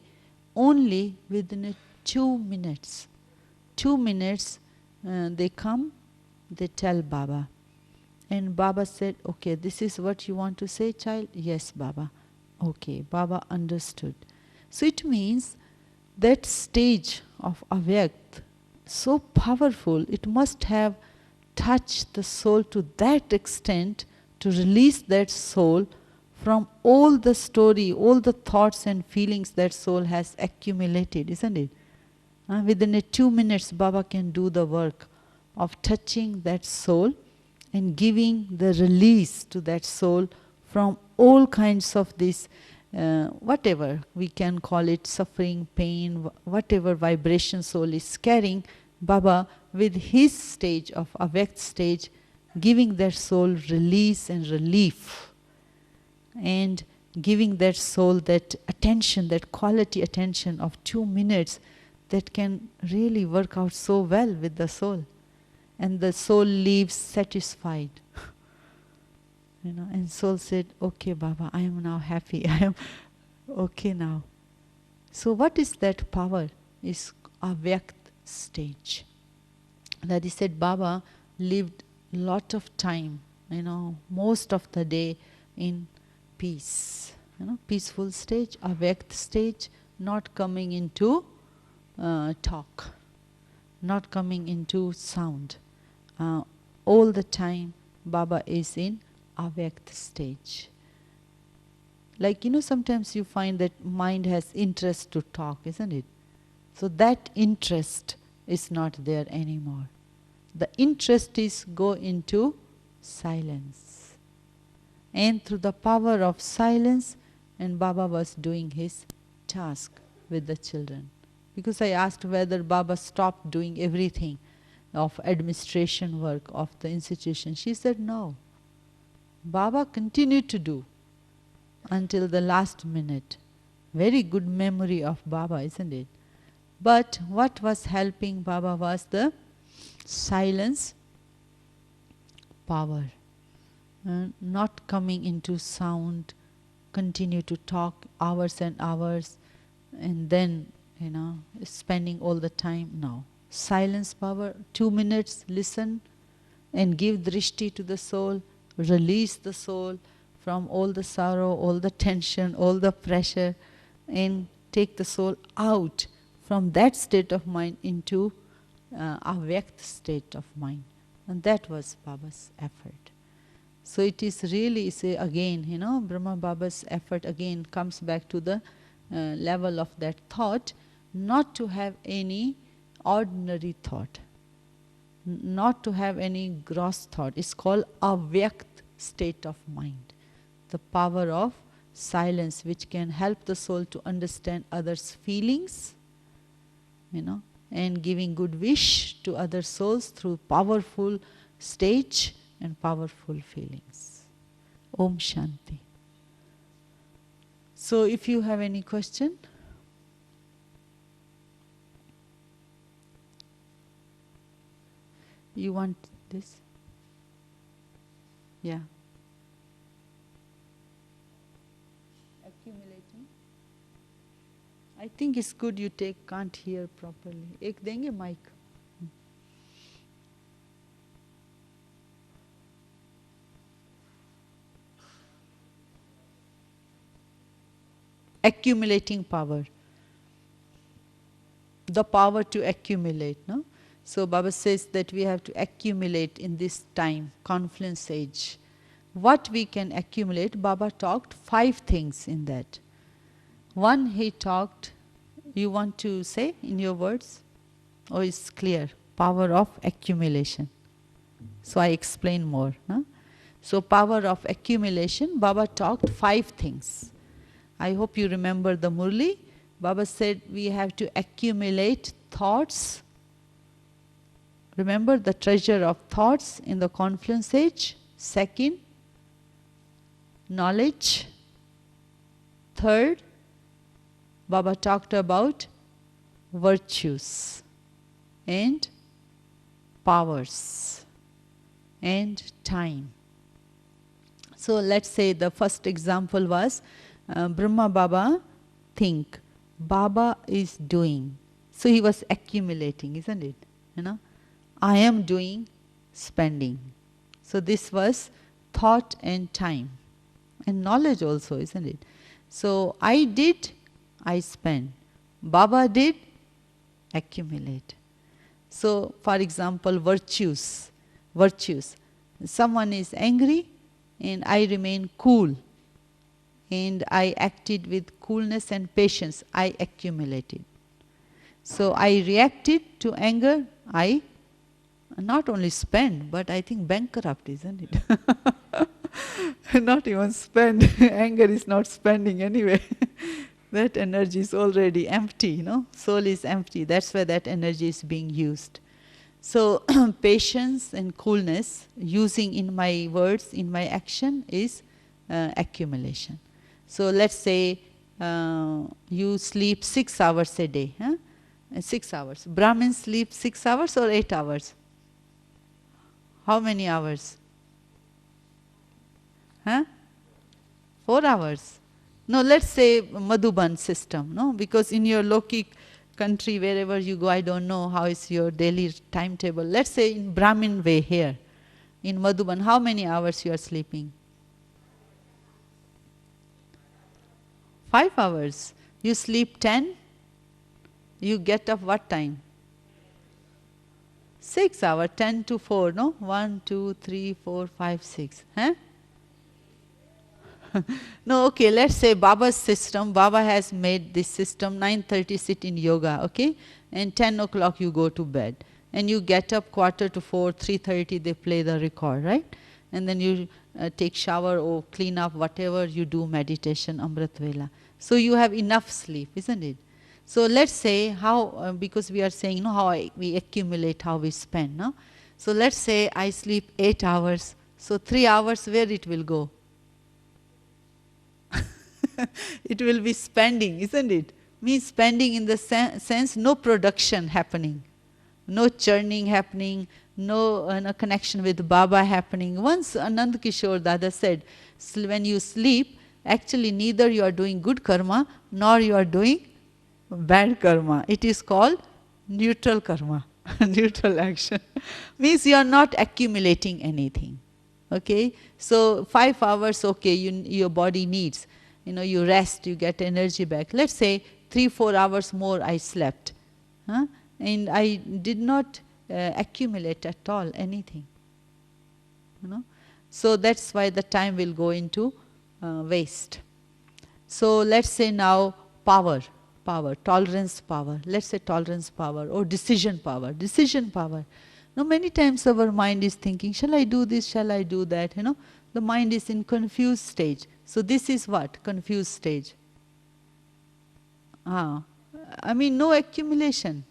only within 2 minutes. 2 minutes they come, they tell Baba. And Baba said, okay, this is what you want to say, child? Yes, Baba. Okay, Baba understood. So it means that stage of Avyakt, so powerful, it must have touched the soul to that extent to release that soul from all the story, all the thoughts and feelings that soul has accumulated, isn't it? Within 2 minutes, Baba can do the work of touching that soul and giving the release to that soul from all kinds of this, whatever we can call it, suffering, pain, whatever vibration soul is carrying, Baba with his stage of Avyakt stage, giving that soul release and relief, and giving that soul that attention, that quality attention of 2 minutes that can really work out so well with the soul. And the soul leaves satisfied. And soul said, okay, Baba, I am now happy. I am okay now. So what is that power? Is Avyakt stage. That he said Baba lived lot of time, most of the day in peace. Peaceful stage, Avyakt stage, not coming into talk, not coming into sound. All the time Baba is in Avyakt stage. Like, sometimes you find that mind has interest to talk, isn't it? So that interest is not there anymore. The interest is go into silence. And through the power of silence, and Baba was doing his task with the children. Because I asked whether Baba stopped doing everything of administration work of the institution. She said no. Baba continued to do until the last minute. Very good memory of Baba, isn't it? But what was helping Baba was the silence power. Not coming into sound, continue to talk hours and hours, and then, spending all the time. No. Silence power, 2 minutes, listen, and give drishti to the soul, release the soul from all the sorrow, all the tension, all the pressure, and take the soul out from that state of mind into Avyakt state of mind. And that was Baba's effort. So it is really, again, Brahma Baba's effort again comes back to the level of that thought, not to have any ordinary thought, not to have any gross thought. It's called Avyakt state of mind. The power of silence which can help the soul to understand others' feelings, and giving good wish to other souls through powerful stage and powerful feelings. Om Shanti. So if you have any question, you want this? Yeah. Accumulating. I think it's good you can't hear properly. Ek denge mic. Accumulating power. The power to accumulate, no? So Baba says that we have to accumulate in this time, confluence age. What we can accumulate, Baba talked 5 things in that. One, he talked, you want to say in your words? Or it's clear? Power of accumulation. So I explain more. No? So power of accumulation, Baba talked 5 things. I hope you remember the Murli. Baba said we have to accumulate thoughts. Remember the treasure of thoughts in the confluence age. Second, knowledge. Third, Baba talked about virtues and powers and time. So let's say the first example was Brahma Baba think, Baba is doing. So he was accumulating, isn't it? You know, I am doing, spending. So this was thought and time and knowledge also, isn't it? So I did, I spend. Baba did, accumulate. So for example, virtues. Someone is angry and I remain cool and I acted with coolness and patience. I accumulated. So I reacted to anger. I not only spend, but I think bankrupt, isn't it? Not even spend. Anger is not spending anyway. That energy is already empty, you know. Soul is empty. That's why that energy is being used. So patience and coolness, using in my words, in my action, is accumulation. So let's say you sleep 6 hours a day. 6 hours. Brahmins sleep 6 hours or 8 hours? How many hours? 4 hours. No, let's say Madhuban system, no? Because in your Lokik country, wherever you go, I don't know how is your daily timetable. Let's say in Brahmin way here, in Madhuban, how many hours you are sleeping? 5 hours. You sleep 10, you get up what time? 6 hours, 10 to 4, no? 1, 2, 3, 4, 5, 6. No, okay, let's say Baba's system. Baba has made this system, 9:30 sit in yoga, okay? And 10 o'clock you go to bed. And you get up quarter to 4, 3:30 they play the record, right? And then you take shower or clean up, whatever you do, meditation, Amrit Vela. So you have enough sleep, isn't it? So let's say how, because we are saying, you know, how we accumulate, how we spend, no? So let's say I sleep 8 hours. So 3 hours, where it will go? It will be spending, isn't it? Means spending in the sense no production happening, no churning happening, no connection with Baba happening. Once Anand Kishore Dada said, when you sleep, actually neither you are doing good karma nor you are doing bad karma. It is called neutral karma, neutral action. Means you are not accumulating anything. Okay? So 5 hours, okay, your body needs. You know, you rest, you get energy back. Let's say 3-4 hours more I slept. And I did not accumulate at all anything. You know? So that's why the time will go into waste. So let's say now power, tolerance power. Let's say tolerance power or decision power. Now many times our mind is thinking, shall I do this, shall I do that? You know, the mind is in confused stage. So this is what? Confused stage. I mean, no accumulation,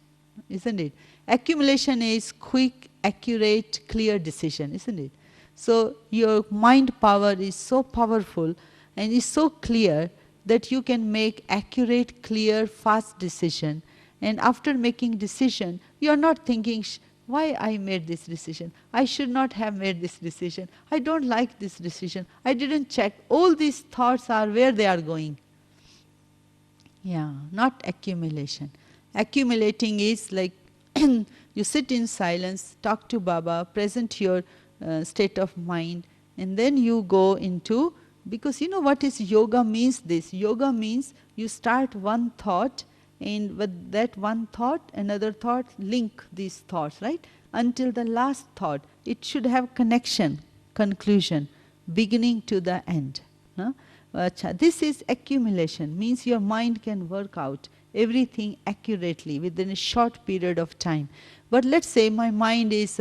isn't it? Accumulation is quick, accurate, clear decision, isn't it? So your mind power is so powerful and is so clear that you can make accurate, clear, fast decision. And after making decision, you are not thinking, why I made this decision? I should not have made this decision. I don't like this decision. I didn't check. All these thoughts are where they are going. Yeah, not accumulation. Accumulating is like you sit in silence, talk to Baba, present your state of mind, and then you go into, because you know what is yoga means this. Yoga means you start one thought, and with that one thought, another thought, link these thoughts, right? Until the last thought. It should have connection, conclusion, beginning to the end. This is accumulation, means your mind can work out everything accurately within a short period of time. But let's say my mind is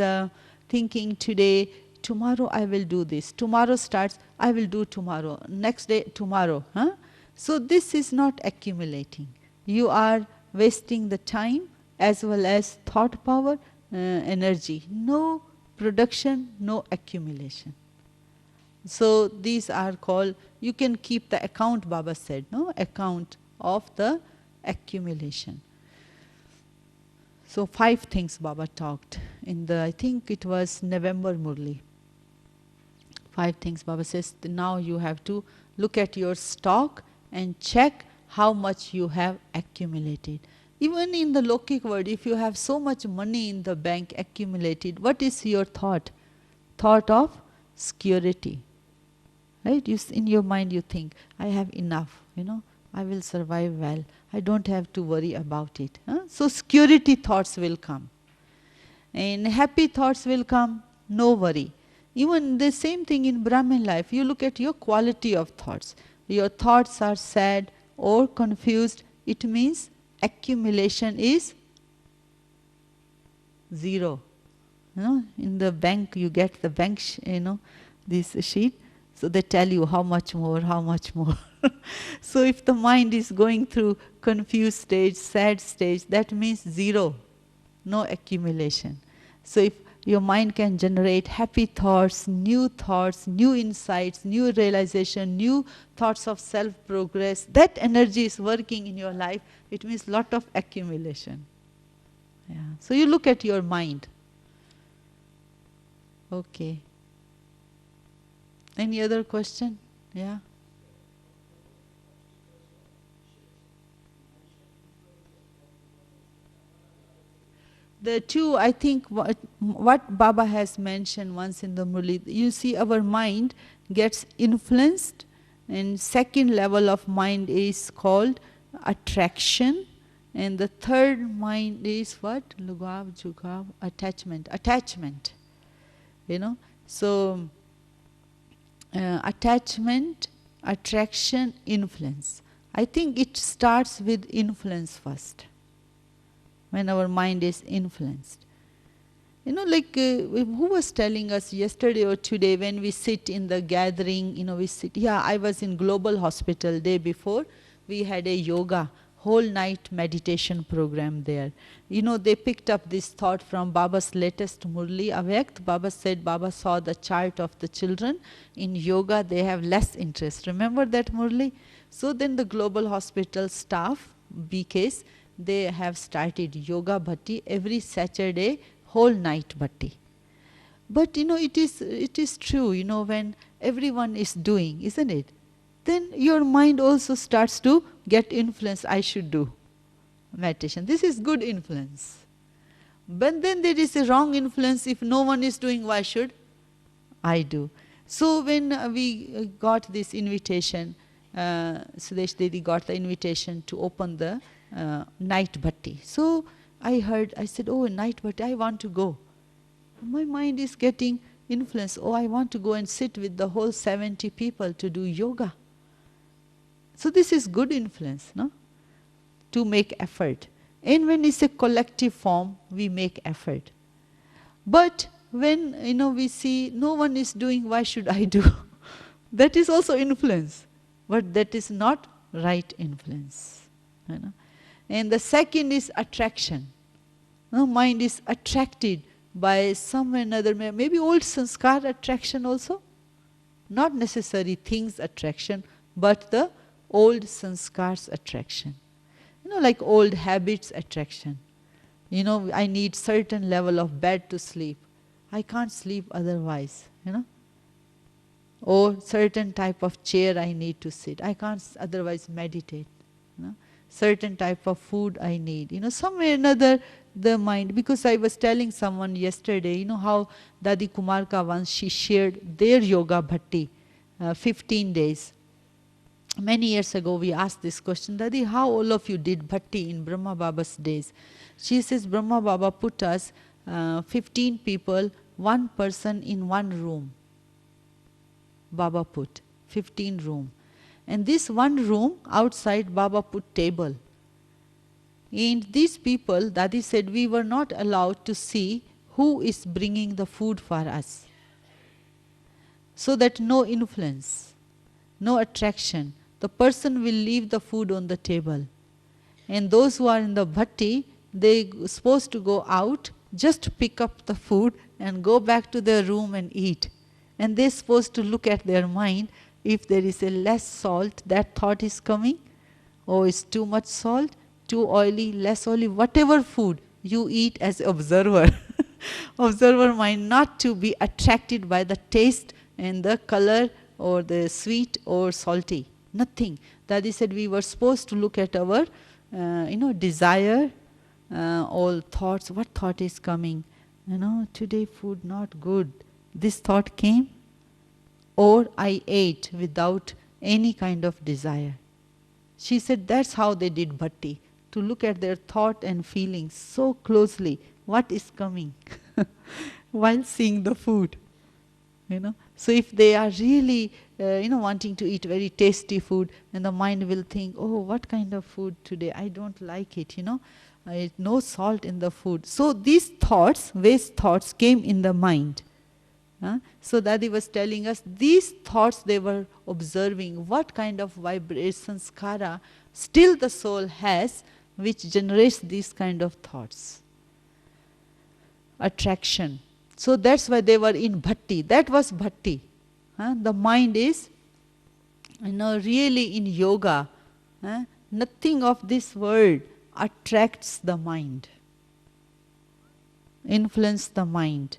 thinking today, tomorrow I will do this. Tomorrow starts, I will do tomorrow. Next day, tomorrow. So this is not accumulating. You are wasting the time as well as thought power, energy. No production, no accumulation. So these are called, you can keep the account, Baba said, no? Account of the accumulation. So 5 things Baba talked in the, I think it was November Murli. 5 things Baba says, now you have to look at your stock and check how much you have accumulated. Even in the Lokik world, if you have so much money in the bank accumulated, what is your thought? Thought of security. Right? In your mind you think, I have enough, I will survive well. I don't have to worry about it. So security thoughts will come. And happy thoughts will come, no worry. Even the same thing in Brahmin life. You look at your quality of thoughts. Your thoughts are sad or confused. It means accumulation is 0. In the bank you get the bank, this sheet. So they tell you how much more, how much more. So if the mind is going through confused stage, sad stage, that means 0, no accumulation. So if your mind can generate happy thoughts, new insights, new realization, new thoughts of self-progress, that energy is working in your life, it means lot of accumulation. Yeah. So you look at your mind. Okay. Any other question? Yeah. The two, I think, what Baba has mentioned once in the Murli, you see our mind gets influenced, and second level of mind is called attraction, and the third mind is what? Lugav, jugav, attachment. Attachment. So attachment, attraction, influence. I think it starts with influence first. When our mind is influenced. Who was telling us yesterday or today when we sit in the gathering, we sit, I was in Global Hospital day before, we had a yoga, whole night meditation program there. They picked up this thought from Baba's latest Murli Avyakt. Baba said, Baba saw the chart of the children. In yoga, they have less interest. Remember that Murli? So then the Global Hospital staff, BKs, they have started yoga bhatti every Saturday, whole night bhatti. But it is true, when everyone is doing, isn't it? Then your mind also starts to get influence, I should do meditation. This is good influence. But then there is a wrong influence, if no one is doing, why should I do? So when we got this invitation, Sudesh Dedi got the invitation to open the night bhatti. So I said, oh, night bhatti, I want to go. My mind is getting influence. Oh, I want to go and sit with the whole 70 people to do yoga. So this is good influence, no? To make effort. And when it's a collective form, we make effort. But when we see no one is doing, why should I do? That is also influence. But that is not right influence. And the second is attraction. Mind is attracted by some or another, maybe old sanskar attraction also. Not necessarily things attraction, but the old sanskars attraction. Like old habits attraction. I need certain level of bed to sleep. I can't sleep otherwise, Or certain type of chair I need to sit. I can't otherwise meditate, Certain type of food I need. Somewhere or another, the mind, because I was telling someone yesterday, how Dadi Kumarka once, she shared their yoga bhatti, 15 days. Many years ago we asked this question, Dadi, how all of you did bhatti in Brahma Baba's days? She says, Brahma Baba put us 15 people, one person in one room. Baba put 15 room. And this one room, outside Baba put table. And these people, Dadi said, we were not allowed to see who is bringing the food for us. So that no influence, no attraction, the person will leave the food on the table. And those who are in the bhatti, they supposed to go out, just pick up the food and go back to their room and eat. And they're supposed to look at their mind. If there is a less salt, that thought is coming. Oh, it's too much salt, too oily, less oily, whatever food you eat as observer. Observer mind, not to be attracted by the taste and the color or the sweet or salty. Nothing. Daddy said we were supposed to look at our desire, all thoughts. What thought is coming? Today food not good. This thought came, or I ate without any kind of desire. She said that's how they did bhatti, to look at their thought and feelings so closely. What is coming while seeing the food? So if they are really wanting to eat very tasty food, and the mind will think, oh, what kind of food today? I don't like it, no salt in the food. So these thoughts, waste thoughts, came in the mind. So Daddy was telling us, these thoughts they were observing, what kind of vibrations, sanskara, still the soul has, which generates these kind of thoughts. Attraction. So that's why they were in bhatti. That was bhatti. The mind is, really in yoga. Nothing of this world attracts the mind, influence the mind,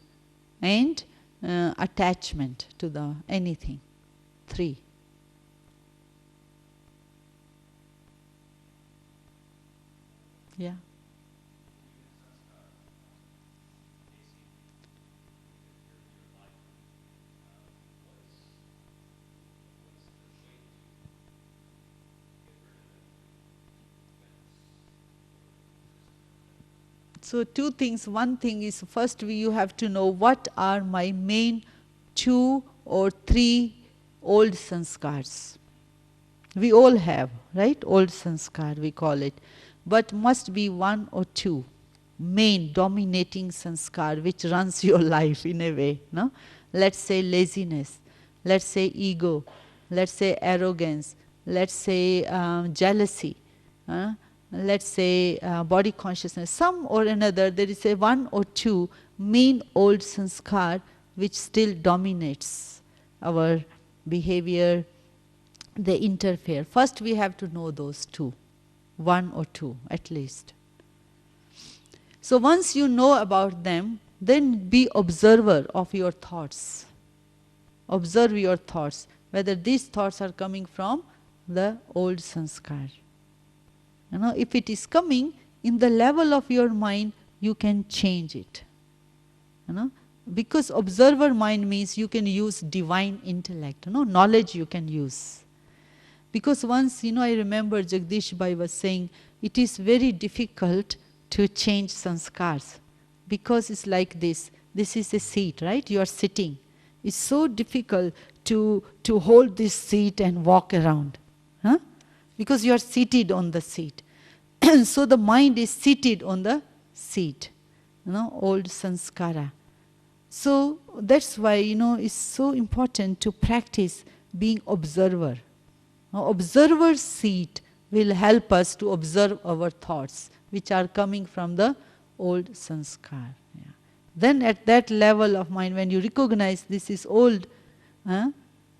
and attachment to the anything. 3. Yeah. So 2 things. One thing is, first you have to know what are my main 2 or 3 old sanskars. We all have, right? Old sanskar we call it. But must be 1 or 2 main dominating sanskar which runs your life in a way. No? Let's say laziness, let's say ego, let's say arrogance, let's say jealousy, let's say body consciousness. Some or another, there is a 1 or 2 main old sanskar which still dominates our behavior. They interfere. First we have to know those 2. 1 or 2 at least. So once you know about them, then be observer of your thoughts. Observe your thoughts, whether these thoughts are coming from the old sanskar. If it is coming in the level of your mind, you can change it. Because observer mind means you can use divine intellect, knowledge you can use. Because once, I remember Jagdish Bhai was saying, it is very difficult to change sanskars. Because it's like this. This is a seat, right? You are sitting. It's so difficult to hold this seat and walk around. Because you are seated on the seat. So the mind is seated on the seat. Old sanskara. So that's why, it's so important to practice being observer. Observer's seat will help us to observe our thoughts, which are coming from the old sanskar. Yeah. Then at that level of mind, when you recognize this is old,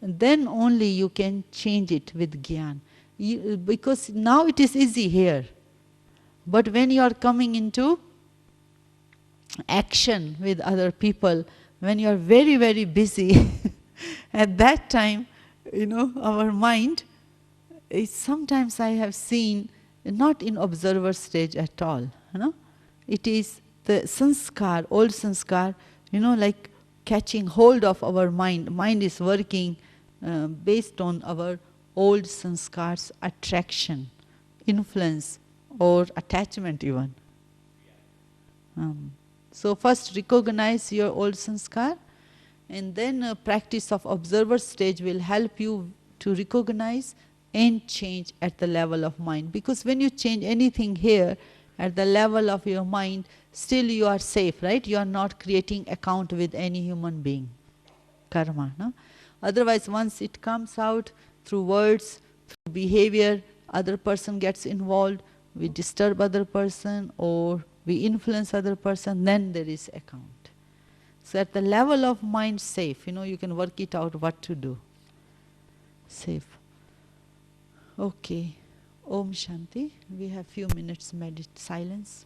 then only you can change it with jnana. Because now it is easy here. But when you are coming into action with other people, when you are very, very busy, at that time, our mind is, sometimes I have seen, not in observer stage at all. It is the sanskar, old sanskar, like catching hold of our mind. Mind is working based on our old sanskars, attraction, influence, or attachment even. So first recognize your old sanskar, and then practice of observer stage will help you to recognize and change at the level of mind. Because when you change anything here at the level of your mind, still you are safe, right? You are not creating account with any human being. Karma, no? Otherwise, once it comes out through words, through behavior, other person gets involved, we disturb other person or we influence other person, then there is account. So at the level of mind, safe, you can work it out what to do. Safe. Okay. Om Shanti. We have few minutes silence.